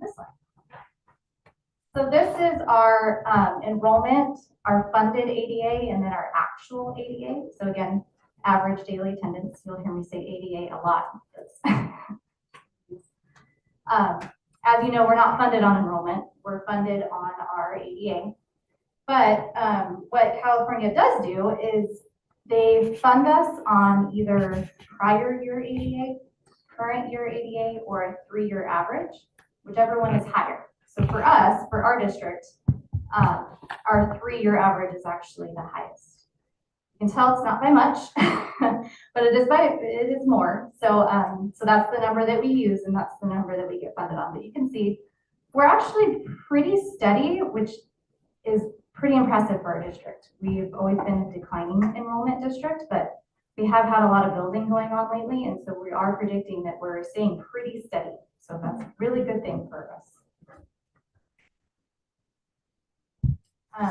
this slide. So this is our enrollment, our funded ADA, and then our actual ADA. So again, average daily attendance. You'll hear me say ADA a lot. As you know, we're not funded on enrollment. We're funded on our ADA. But what California does do is they fund us on either prior year ADA, current year ADA, or a 3-year average, whichever one is higher. So for us, for our district, our 3-year average is actually the highest. You can tell it's not by much, but it is more. So so that's the number that we use, and that's the number that we get funded on. But you can see we're actually pretty steady, which is pretty impressive for our district. We've always been a declining enrollment district, but we have had a lot of building going on lately, and so we are predicting that we're staying pretty steady. So that's a really good thing for us.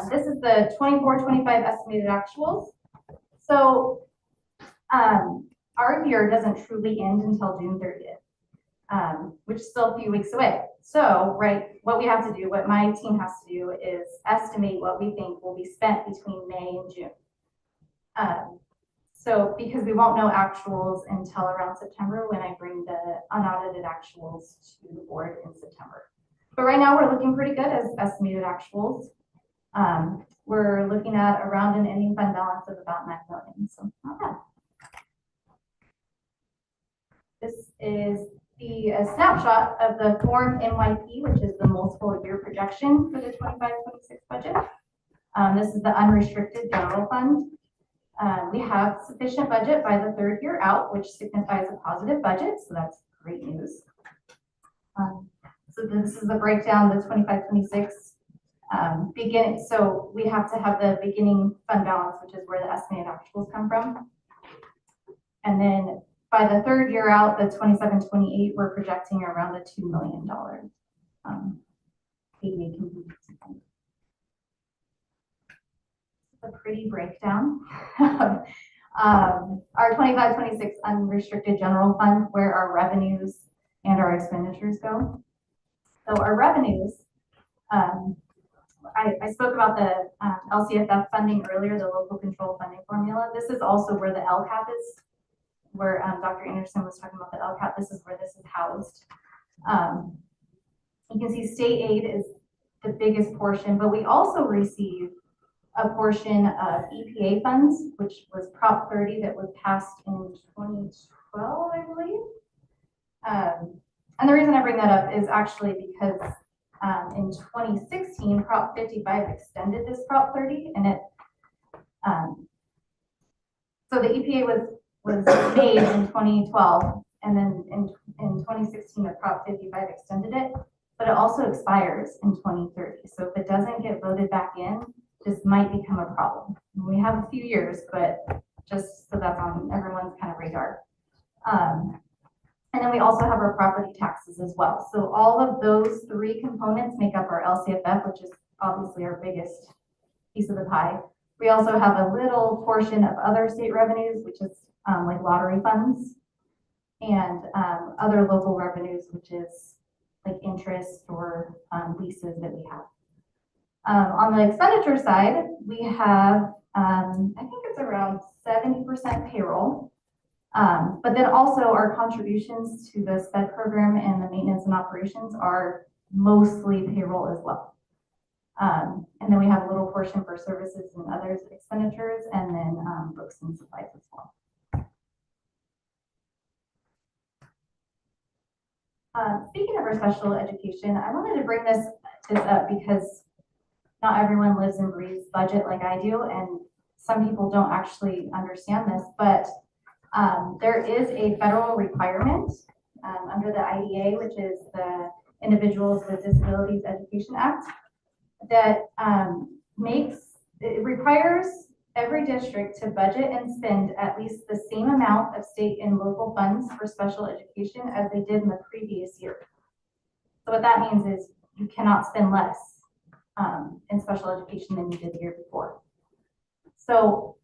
This is the 24-25 estimated actuals. So our year doesn't truly end until June 30th, which is still a few weeks away. So, right, what we have to do, what my team has to do is estimate what we think will be spent between May and June. So, because we won't know actuals until around September when I bring the unaudited actuals to the board in September. But right now we're looking pretty good as estimated actuals. We're looking at around an ending fund balance of about $9 million, so not bad. This is the snapshot of the form MYP, which is the multiple year projection for the 25-26 budget. This is the unrestricted general fund. We have sufficient budget by the 3rd year out, which signifies a positive budget, so that's great news. So this is the breakdown, the 25-26 beginning. So we have to have the beginning fund balance, which is where the estimated actuals come from. And then by the 3rd year out, the 27-28, we're projecting around a $2 million ADA contingency fund. A pretty breakdown of our 25-26 unrestricted general fund, where our revenues and our expenditures go. So our revenues, I spoke about the LCFF funding earlier, the local control funding formula. This is also where the LCAP is, where Dr. Anderson was talking about the LCAP. This is where this is housed. You can see state aid is the biggest portion, but we also receive a portion of EPA funds, which was Prop 30 that was passed in 2012, I believe. And the reason I bring that up is actually because in 2016, Prop 55 extended this Prop 30, and it so the EPA was made in 2012, and then in 2016, the Prop 55 extended it, but it also expires in 2030. So if it doesn't get voted back in, this might become a problem. We have a few years, but just so that's on everyone's kind of radar. And then we also have our property taxes as well. So all of those 3 components make up our LCFF, which is obviously our biggest piece of the pie. We also have a little portion of other state revenues, which is like lottery funds, and other local revenues, which is like interest or leases that we have. On the expenditure side, we have, I think it's around 70% payroll. But then also our contributions to the SPED program and the maintenance and operations are mostly payroll as well. And then we have a little portion for services and others expenditures, and then books and supplies as well. Speaking of our special education, I wanted to bring this up because not everyone lives and breathes budget like I do, and some people don't actually understand this, but there is a federal requirement under the IDA, which is the Individuals with Disabilities Education Act, that it requires every district to budget and spend at least the same amount of state and local funds for special education as they did in the previous year. So what that means is you cannot spend less in special education than you did the year before. So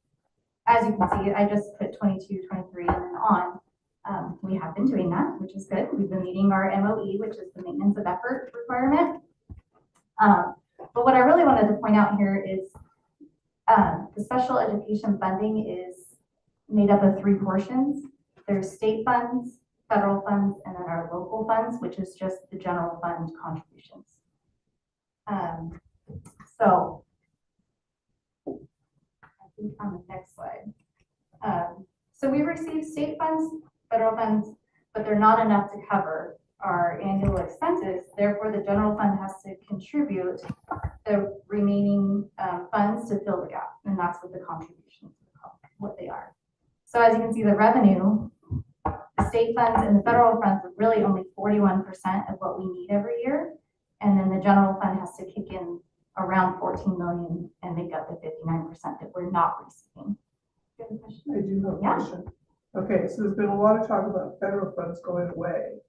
as you can see, I just put 22, 23, and then on. We have been doing that, which is good. We've been meeting our MOE, which is the maintenance of effort requirement. But what I really wanted to point out here is the special education funding is made up of 3 portions. There's state funds, federal funds, and then our local funds, which is just the general fund contributions. So I think on the next slide. So we receive state funds, federal funds, but they're not enough to cover our annual expenses. Therefore, the general fund has to contribute the remaining funds to fill the gap, and that's what the contributions are, what they are. So as you can see, the revenue, the state funds and the federal funds are really only 41% of what we need every year, and then the general fund has to kick in around 14 million and make up the 59% that we're not receiving. Do you have a question? I do have a Yeah. question. Okay, so there's been a lot of talk about federal funds going away.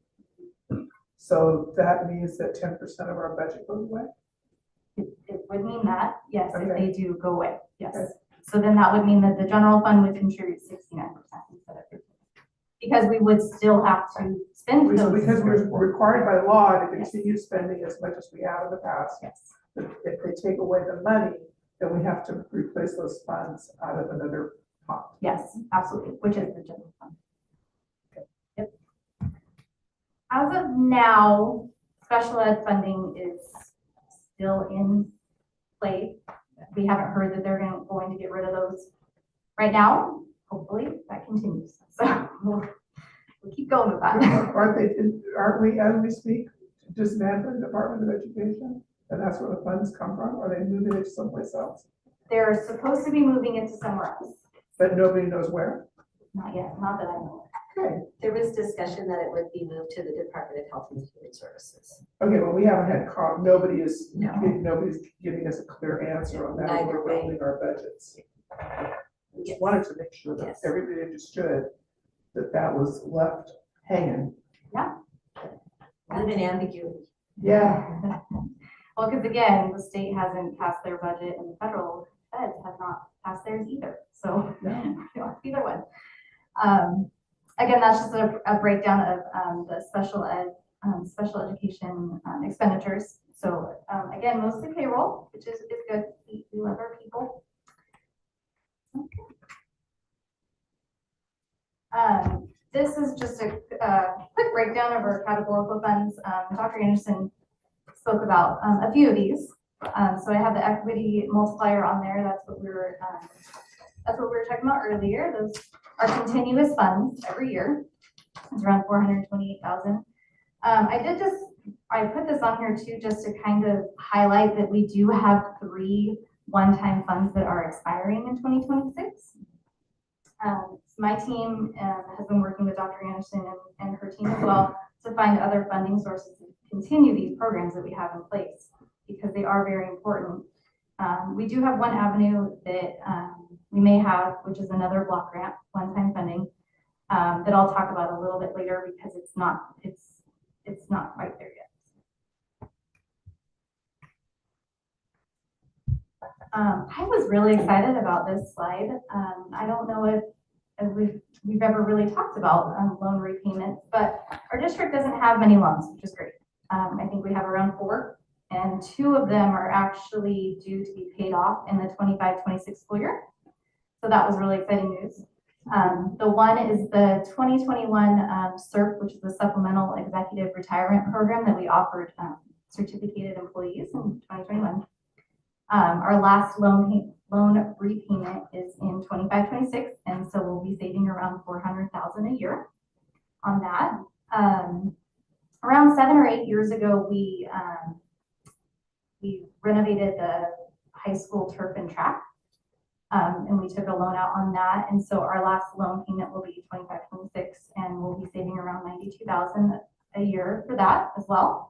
So that means that 10% of our budget goes away? It would mean that, yes, if Okay. they do go away, yes. Okay. So then that would mean that the general fund would contribute 69% instead of 50%. Because we would still have to spend those. Because we're required by law to continue spending as much as we have in the past. Yes, If they take away the money, then we have to replace those funds out of another pot. yes, absolutely, which is the general fund. Yep. As of now, special ed funding is still in play. We haven't heard that they're going to get rid of those right now. Hopefully that continues. So we'll keep going with that. Aren't we, as we speak, dismantling the Department of Education? And that's where the funds come from, or are they moving it to someplace else? They're supposed to be moving it to somewhere else. But nobody knows where? Not yet, not that I know of. Okay, There was discussion that it would be moved to the Department of Health and Human Services. okay, well, we haven't had, nobody's No. giving us a clear answer on that, as Neither we're way. building our budgets. Yes. Just wanted to make sure that Yes. everybody understood that that was left hanging. Live in ambiguity. Yeah. Well, because again, the state hasn't passed their budget and the federal feds have not passed theirs either. So either one. Again, that's just a breakdown of the special education expenditures. So again, mostly payroll, which is good. We love our people. Okay. This is just a quick breakdown of our categorical funds. Dr. Anderson spoke about a few of these. So I have the equity multiplier on there. That's what we were talking about earlier. Those are continuous funds every year. It's around 428,000. I put this on here too, just to kind of highlight that we do have 3 one-time funds that are expiring in 2026. My team has been working with Dr. Anderson and her team as well to find other funding sources to continue these programs that we have in place, because they are very important. We do have one avenue that we may have, which is another block grant, one-time funding, that I'll talk about a little bit later, because it's not quite there yet. I was really excited about this slide. I don't know if we've ever really talked about loan repayments, but our district doesn't have many loans, which is great. I think we have around 4, and 2 of them are actually due to be paid off in the 25-26 school year. So that was really exciting news. The one is the 2021 CERP, which is the Supplemental Executive Retirement Program that we offered certificated employees in 2021. Our last loan repayment is in 25-26, and so we'll be saving around $400,000 a year on that. Around 7 or 8 years ago, we renovated the high school turf and track, and we took a loan out on that. And so our last loan payment will be 25-26, and we'll be saving around $92,000 a year for that as well.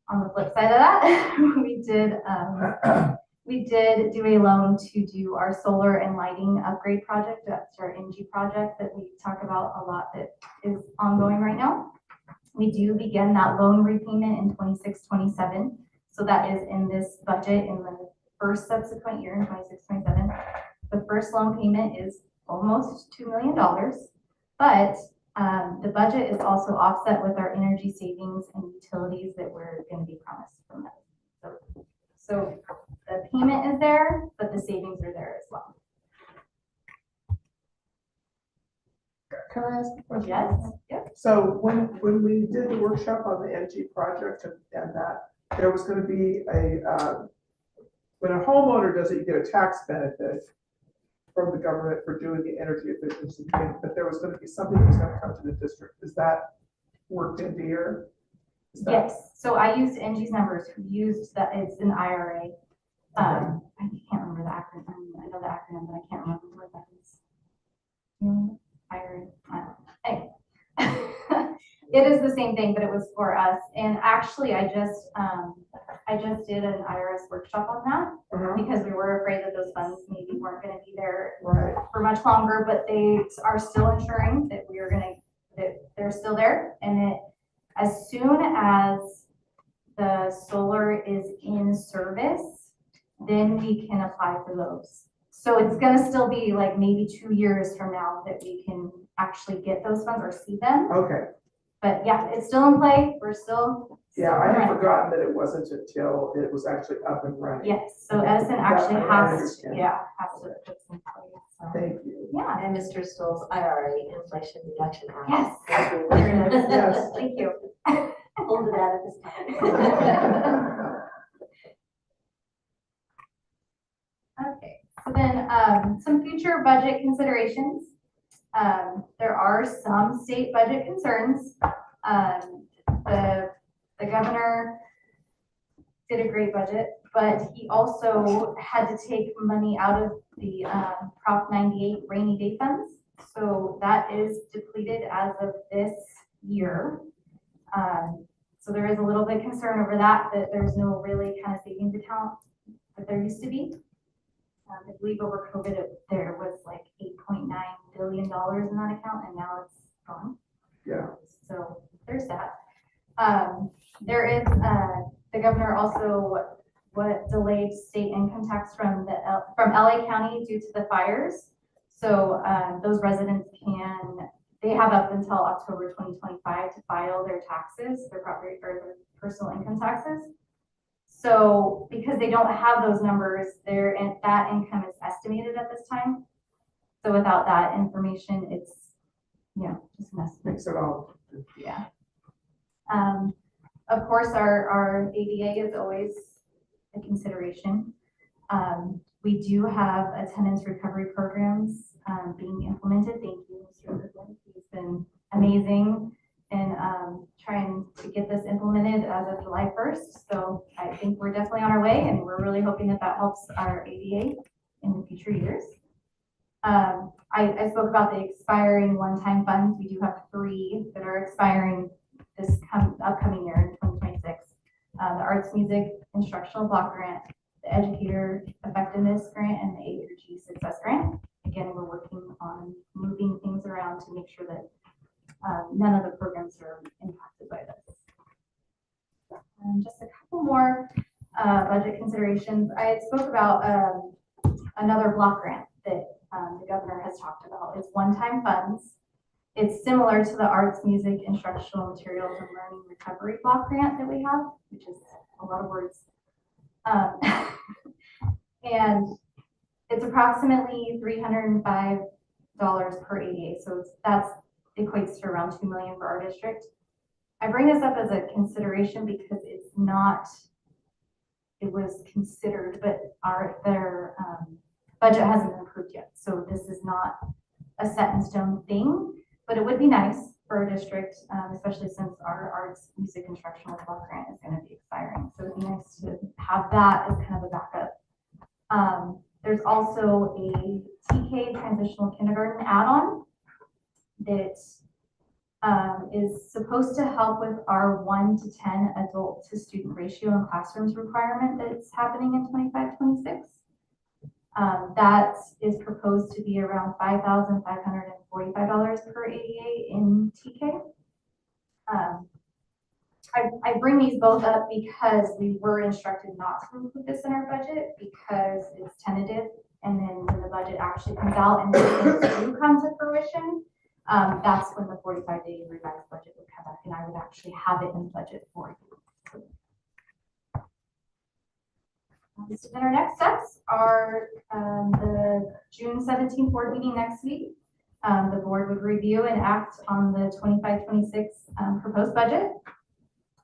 On the flip side of that, we did do a loan to do our solar and lighting upgrade project. That's our NG project that we talk about a lot that is ongoing right now. We do begin that loan repayment in 26-27. So that is in this budget in the first subsequent year in 26-27. The first loan payment is almost $2 million, but the budget is also offset with our energy savings and utilities that we're going to be promised from that. So the payment is there, but the savings are there as well. Can I ask a question? Yes. Yep. So when we did the workshop on the NG project and that, there was gonna be when a homeowner does it, you get a tax benefit from the government for doing the energy efficiency thing, but there was gonna be something that was gonna come to the district. Is that worked into here? Yes, so I used NG's numbers, who used that, it's an IRA. I can't remember the acronym, I know the acronym, but I can't remember what that is. IRA, anyway. It is the same thing, but it was for us, and actually I just did an IRS workshop on that, because we were afraid that those funds maybe weren't gonna be there for much longer, but they are still ensuring that that they're still there, and as soon as the solar is in service, then we can apply for those. So it's gonna still be like maybe 2 years from now that we can actually get those funds or see them. Okay. But yeah, it's still in play. We're still. Yeah, I had forgotten that it wasn't until it was actually up and running. Yes, so Edison actually has to put some place. So. Thank you. Yeah. And Mr. Stoll's IRA, Inflation Reduction Act. Yes. There it is. Yes. Thank you. Hold it out at this time. Okay, so then some future budget considerations. There are some state budget concerns. The governor did a great budget, but he also had to take money out of the Prop 98 rainy day funds. So that is depleted as of this year. So there is a little bit concern over that there's no really kind of savings account that there used to be. I believe over COVID, there was like $8.9 billion in that account, and now it's gone. Yeah. So there's that. There is, the governor also delayed state income tax from LA County due to the fires. So those residents they have up until October 2025 to file their taxes, their property or their personal income taxes. So because they don't have those numbers, that income is estimated at this time. So without that information, it's, just an estimate. Makes it all. Yeah. Of course, our ADA is always a consideration. We do have attendance recovery programs being implemented. Thank you, Mr. Goodwin. He's been amazing in trying to get this implemented as of July 1st. So I think we're definitely on our way, and we're really hoping that helps our ADA in the future years. I spoke about the expiring one-time funds. We do have 3 that are expiring this upcoming year in 2026. The Arts Music Instructional Block Grant, the Educator Effectiveness Grant, and the ARG Success Grant. Again, we're working on moving things around to make sure that none of the programs are impacted by this. Just a couple more budget considerations. I had spoke about another block grant that the governor has talked about. It's one-time funds. It's similar to the Arts, Music, Instructional Materials, and Learning Recovery block grant that we have, which is a lot of words. And it's approximately $305 per ADA. So that equates to around $2 million for our district. I bring this up as a consideration because it was considered, but their budget hasn't been approved yet. So this is not a set in stone thing, but it would be nice for our district, especially since our Arts, Music, Instructional Block Grant is going to be expiring. So it'd be nice to have that as kind of a backup. There's also a TK Transitional Kindergarten add-on that is supposed to help with our 1 to 10 adult to student ratio in classrooms requirement that's happening in 25-26. That is proposed to be around $5,545 per ADA in TK. I bring these both up because we were instructed not to include this in our budget because it's tentative. And then when the budget actually comes out and things do come to fruition, that's when the 45-day revised budget would come back and I would actually have it in budget for you. So then our next steps are the June 17th board meeting next week. The board would review and act on the 25-26 proposed budget.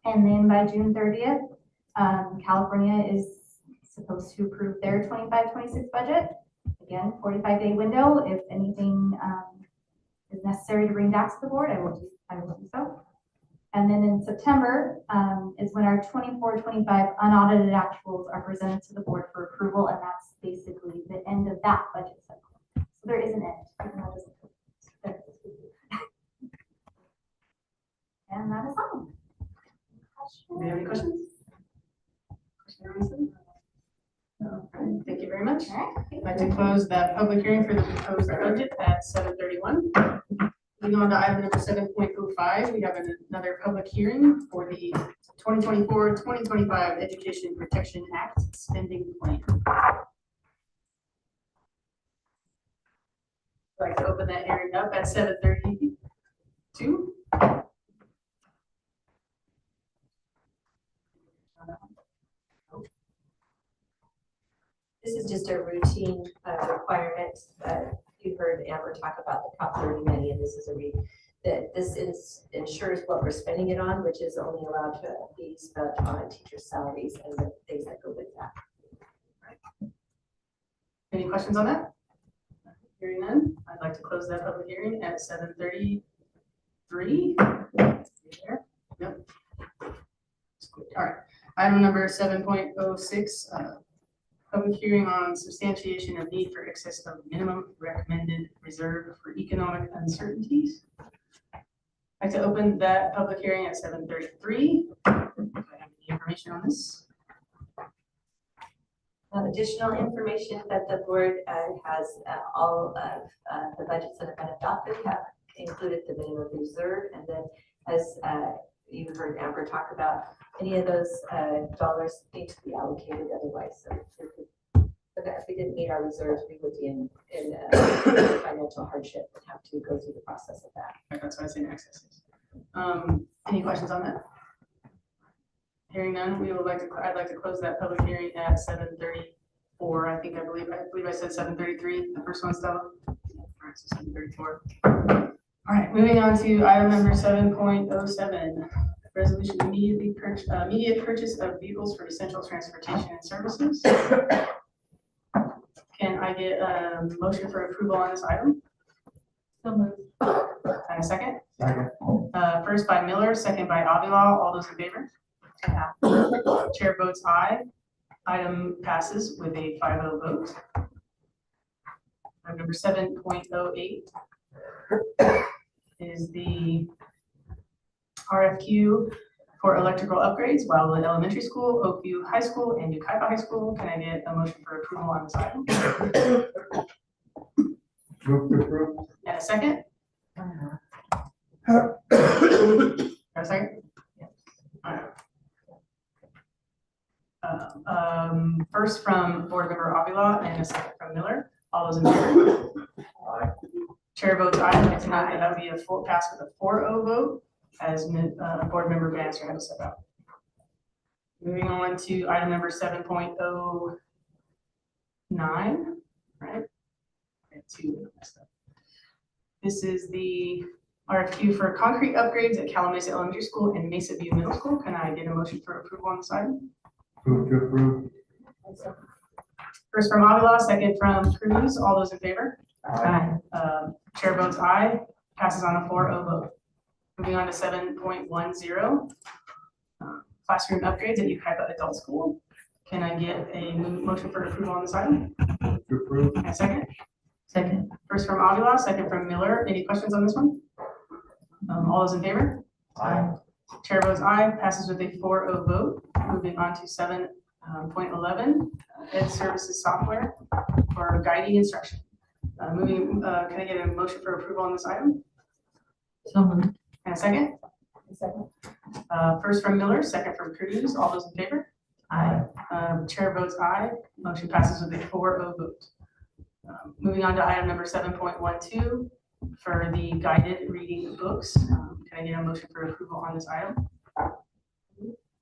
And then by June 30th, California is supposed to approve their 25-26 budget. Again, 45-day window. If anything is necessary to bring back to the board, I will do so. And then in September is when our 24-25 unaudited actuals are presented to the board for approval, and that's basically the end of that budget cycle. So there is an end, even though it doesn't. And that is all. Do you have any questions? No. All right, thank you very much. I'd like to close that public hearing for the proposed budget at 7:31. Moving on to item number 7.05, we have another public hearing for the 2024-2025 Education Protection Act spending plan. I'd like to open that hearing up at 7:32. This is just a routine requirement. You heard Amber talk about the Prop 30 money, and this is ensures what we're spending it on, which is only allowed to be spent on teacher salaries and the things that go with that. Any questions on that? Hearing none, I'd like to close that public hearing at 7:33. There? Yep. All right. Item number 7.06. Public hearing on substantiation of need for excess of minimum recommended reserve for economic uncertainties. I'd like to open that public hearing at 7:33. Do I have any information on this? Additional information that the board has all of the budgets that have been adopted have included the minimum reserve, and then as you heard Amber talk about, any of those dollars need to be allocated otherwise. So if we didn't meet our reserves, we would be in financial hardship and have to go through the process of that. That's why I say excesses. Any questions on that? Hearing none, I'd like to close that public hearing at 7:34. I believe I said 7:33. The first one, Stella. All right, so 7:34. All right, moving on to item number 7.07. Resolution immediate purchase of vehicles for essential transportation and services. Can I get a motion for approval on this item? So moved. And a second? Second. First by Miller, second by Avila. All those in favor? Chair votes aye. Item passes with a 5-0 vote. Item number 7.08 is the RFQ for electrical upgrades, Wildwood Elementary School, Oakview High School, and Ukaipa High School. Can I get a motion for approval on this item? Move to approve. And a second? A second? All right. First from Board Member Avila and a second from Miller. All those in favor? Aye. Chair votes aye. I'd like to note that would be a full pass with a 4-0 vote, as Board Member Bannister had set out. Moving on to item number 7.09, right? This is the RFQ for concrete upgrades at Calamasa Elementary School and Mesa View Middle School. Can I get a motion for approval on this item? Move to approve. First from Avila, second from Cruz. All those in favor? Aye. Chair votes aye. Passes on a 4-0 vote. Moving on to 7.10. Classroom upgrades at Ukaipa Adult School. Can I get a motion for approval on this item? Move to approve. And a second? Second. First from Avila, second from Miller. Any questions on this one? All those in favor? Aye. Chair votes aye. Passes with a 4-0 vote. Moving on to 7.11. Ed Services Software for guiding instruction. Can I get a motion for approval on this item? So moved. And a second? First from Miller, second from Cruz. All those in favor? Aye. Chair votes aye. Motion passes with a 4-0 vote. Moving on to item number 7.12 for the guided reading books. Can I get a motion for approval on this item?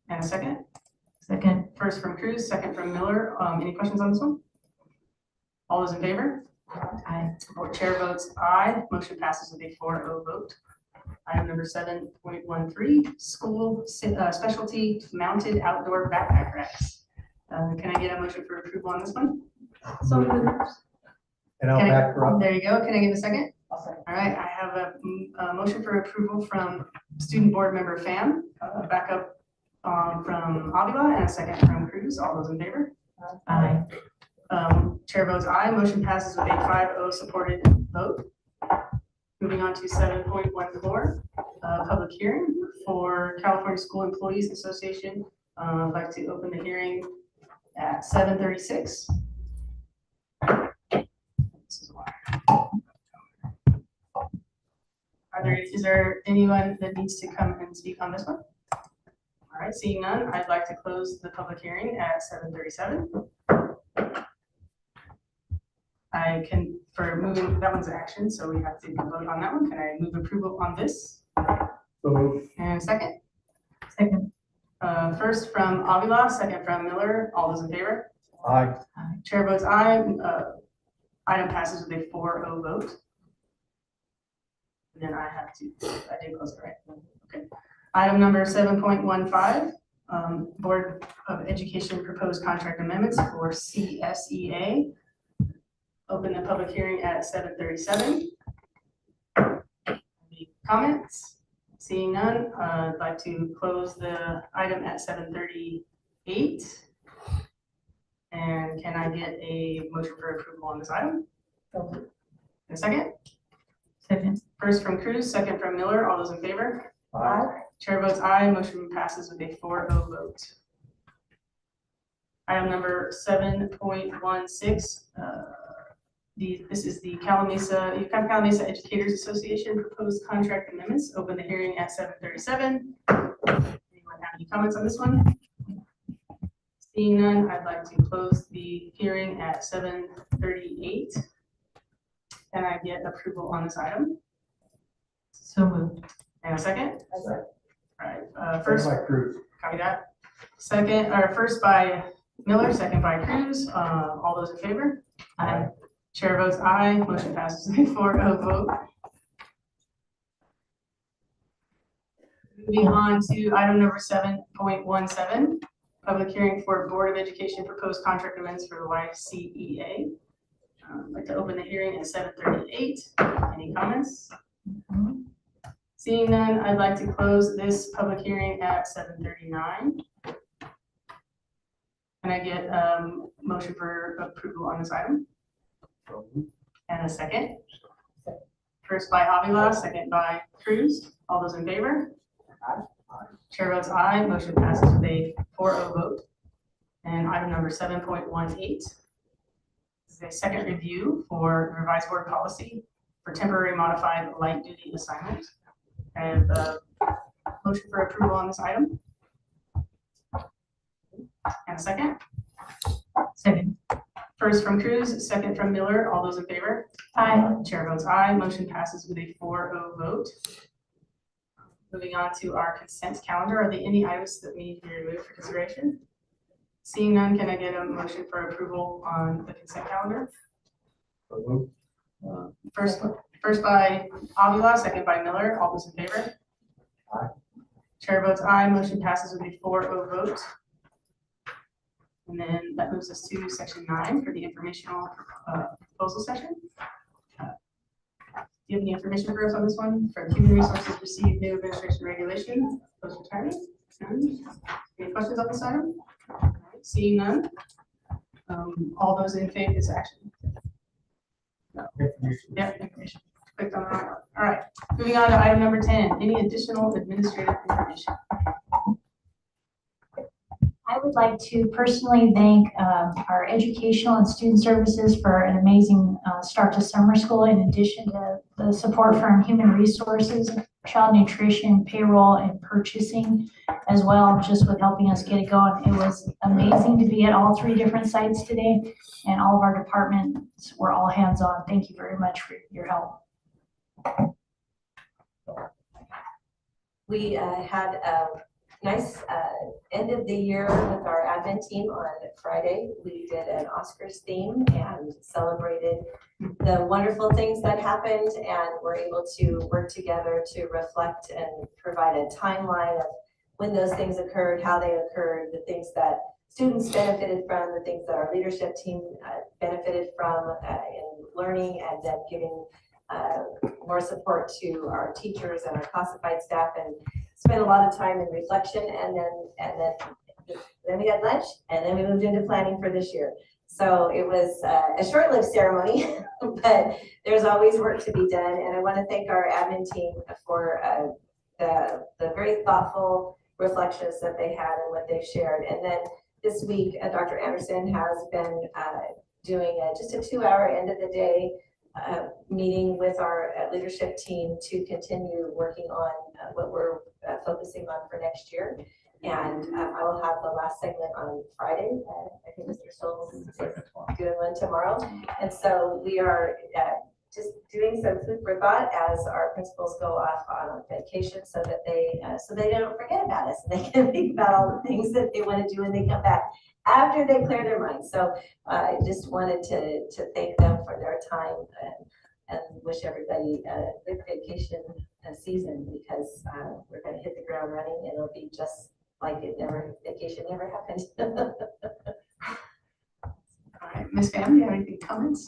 And a second? Second. First from Cruz, second from Miller. Any questions on this one? All those in favor? Aye. Chair votes aye. Motion passes with a 4-0 vote. Item number 7.13, school specialty mounted outdoor backpack racks. Can I get a motion for approval on this one? So moved. And I'll Can I- back her up. There you go. Can I get a second? All right, I have a motion for approval from student board member Pham, backup from Avila, and a second from Cruz. All those in favor? Aye. Chair votes aye. Motion passes with a 5-0 supported vote. Moving on to 7.14, public hearing for California School Employees Association. I'd like to open the hearing at 7:36. Is there anyone that needs to come and speak on this one? All right, seeing none, I'd like to close the public hearing at 7:37. I can, for moving, that one's action, so we have to vote on that one. Can I move approval on this? So moved. And second? Second. First from Avila, second from Miller. All those in favor? Aye. Chair votes aye. Item passes with a 4-0 vote. And then I have to, I did close it, right? Okay. Item number 7.15, Board of Education proposed contract amendments for CSEA. Open the public hearing at 7:37. Any comments? Seeing none, I'd like to close the item at 7:38. And can I get a motion for approval on this item? A second? Second. First from Cruz, second from Miller. All those in favor? Aye. Chair votes aye. Motion passes with a 4-0 vote. Item number 7.16. This is the Calamasa Educators Association proposed contract amendments. Open the hearing at 7:37. Anyone have any comments on this one? Seeing none, I'd like to close the hearing at 7:38. Can I get approval on this item? So moved. And a second? Second. All right, first, By Cruz. copy that. Second, or first by Miller, second by Cruz. All those in favor? Aye. Chair votes aye. Motion passes with a 4-0 vote. Moving on to item number 7.17, public hearing for Board of Education proposed contract amendments for the YCEA. I'd like to open the hearing at 7:38. Any comments? Seeing none, I'd like to close this public hearing at 7:39. Can I get a motion for approval on this item? And a second? First by Avila, second by Cruz. All those in favor? Chair votes aye. Motion passes with a 4-0 vote. And item number 7.18. This is a second review for revised board policy for temporary modified light duty assignment. And motion for approval on this item. And a second? Second. First from Cruz, second from Miller. All those in favor? Aye. Chair votes aye. Motion passes with a 4-0 vote. Moving on to our consent calendar. Are there any items that need to be removed for consideration? Seeing none, can I get a motion for approval on the consent calendar? So moved. First by Avila, second by Miller. All those in favor? Aye. Chair votes aye. Motion passes with a 4-0 vote. And then that moves us to section 9 for the informational proposal session. Do you have any information for us on this one? For human resources received new administration regulations, post-retirement? None? Any questions on this item? All right, seeing none. All those in favor of this action? Yep, information. Clicked on the wrong one. All right, moving on to item number 10. Any additional administrative information? I would like to personally thank our educational and student services for an amazing start to summer school, in addition to the support from human resources child nutrition, payroll, and purchasing as well, just with helping us get it going. It was amazing to be at all 3 different sites today, and all of our departments were all hands-on. Thank you very much for your help. We had a nice end of the year with our admin team on Friday. We did an Oscars theme and celebrated the wonderful things that happened, and were able to work together to reflect and provide a timeline of when those things occurred, how they occurred, the things that students benefited from, the things that our leadership team benefited from in learning, and then giving more support to our teachers and our classified staff, and spent a lot of time in reflection, and then we had lunch, and then we moved into planning for this year. So it was a short-lived ceremony, but there's always work to be done, and I want to thank our admin team for the very thoughtful reflections that they had and what they've shared. And then this week, Dr. Anderson has been doing just a 2-hour end of the day meeting with our leadership team to continue working on what we're focusing on for next year. And I will have the last segment on Friday. I think Mr. Stoll is doing one tomorrow. And so we are just doing some food for thought as our principals go off on vacation, so that they don't forget about us, and they can think about all the things that they want to do when they come back after they clear their minds. So I just wanted to thank them for their time, and wish everybody a good vacation season, because we're going to hit the ground running, and it'll be just like vacation never happened. All right, Ms. Pham, do you have any comments?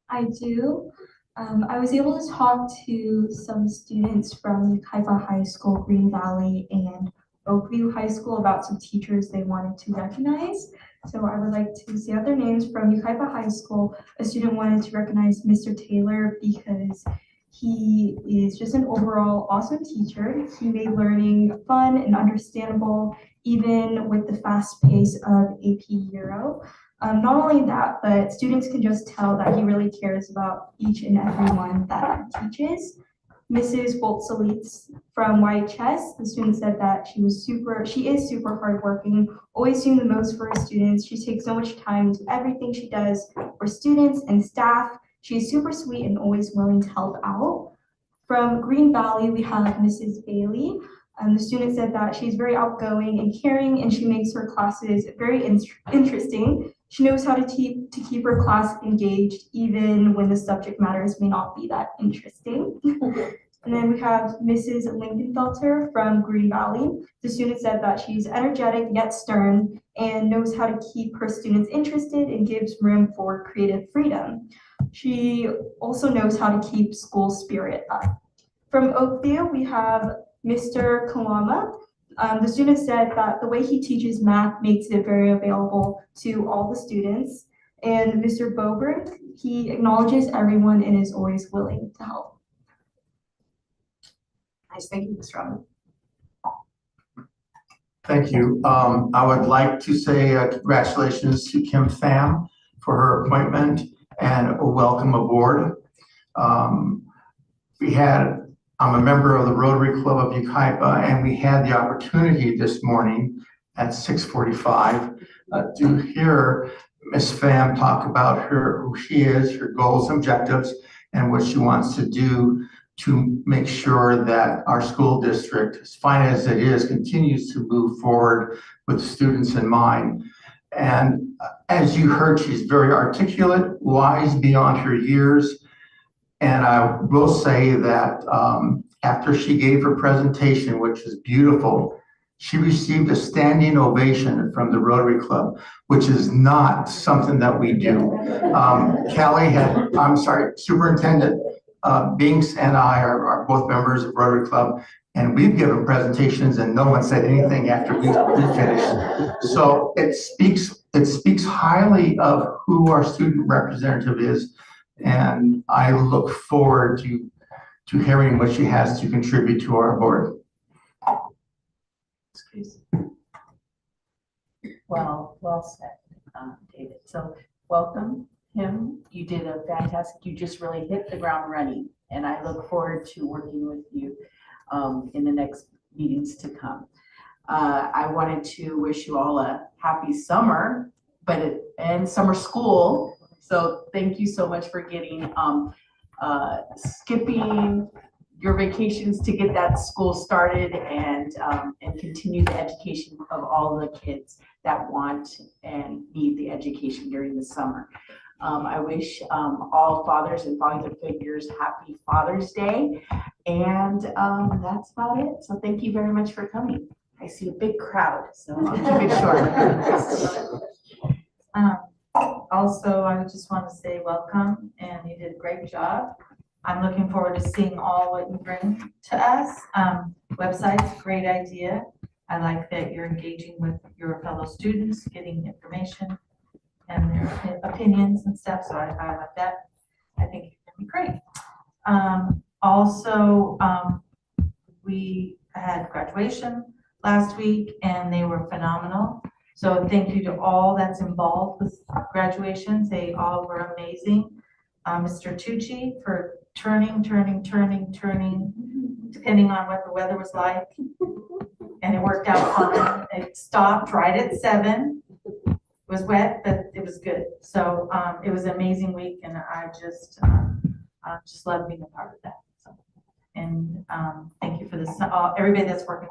I do. I was able to talk to some students from Yucaipa High School, Green Valley, and Oakview High School about some teachers they wanted to recognize. So I would like to say out their names. From Yucaipa High School, a student wanted to recognize Mr. Taylor because he is just an overall awesome teacher. He made learning fun and understandable, even with the fast pace of AP Euro. Not only that, but students can just tell that he really cares about each and every one that he teaches. Mrs. Boltzolitz from YHS, the student said that she is super hardworking, always doing the most for her students. She takes so much time into everything she does for students and staff. She's super sweet and always willing to help out. From Green Valley, we have Mrs. Bailey. The student said that she's very outgoing and caring, and she makes her classes very interesting. She knows how to keep her class engaged, even when the subject matters may not be that interesting. And then we have Mrs. Linkenfelter from Green Valley. The student said that she's energetic yet stern, and knows how to keep her students interested and gives room for creative freedom. She also knows how to keep school spirit up. From Oakview, we have Mr. Kalama. The student said that the way he teaches math makes it very available to all the students. And Mr. Boberg, he acknowledges everyone and is always willing to help. Nice, thank you, Ms. Robin. Thank you. I would like to say congratulations to Kim Pham for her appointment and a welcome aboard. I'm a member of the Rotary Club of Yucaipa, and we had the opportunity this morning at 6:45 to hear Ms. Pham talk about who she is, her goals, objectives, and what she wants to do to make sure that our school district, as fine as it is, continues to move forward with students in mind. And as you heard, she's very articulate, wise beyond her years. And I will say that after she gave her presentation, which is beautiful, she received a standing ovation from the Rotary Club, which is not something that we do. Superintendent Binks and I are both members of Rotary Club, and we've given presentations and no one said anything after we finished. So it speaks highly of who our student representative is, and I look forward to hearing what she has to contribute to our board. Well said, David. So welcome him. You did a fantastic, you just really hit the ground running. and I look forward to working with you in the next meetings to come. I wanted to wish you all a happy summer, and summer school. So thank you so much for getting skipping your vacations to get that school started and continue the education of all the kids that want and need the education during the summer. I wish all fathers and father figures happy Father's Day, and that's about it. So thank you very much for coming. I see a big crowd, so I'll keep it short. Also, I just want to say welcome, and you did a great job. I'm looking forward to seeing all what you bring to us. Website's a great idea. I like that you're engaging with your fellow students, getting information and their opinions and stuff, so I like that. I think it's gonna be great. Also, we had graduation last week and they were phenomenal. So thank you to all that's involved with graduations. They all were amazing. Mr. Tucci for turning, depending on what the weather was like. And it worked out fine. It stopped right at 7. It was wet, but it was good. So it was an amazing week, and I just love being a part of that. So, and thank you for this, everybody that's working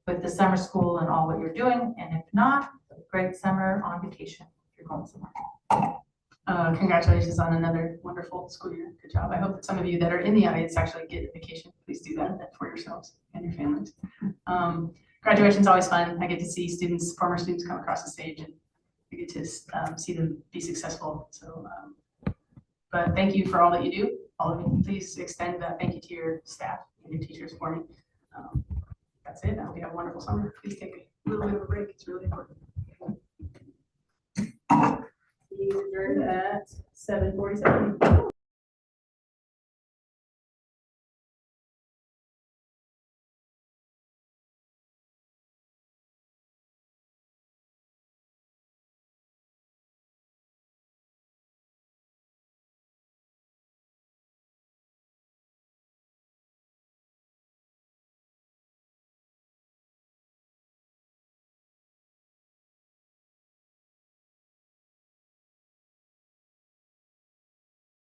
with the summer school and all what you're doing. And if not, great summer on vacation if you're going somewhere. Congratulations on another wonderful school year. Good job. I hope that some of you that are in the audience actually get a vacation. Please do that for yourselves and your families. Graduation is always fun. I get to see students, former students, come across the stage, and I get to see them be successful. So, but thank you for all that you do. All of you, please extend that thank you to your staff and your teachers for me. That's it. I hope you have a wonderful summer. Please take a little bit of a break. It's really important. We adjourned at 7:47.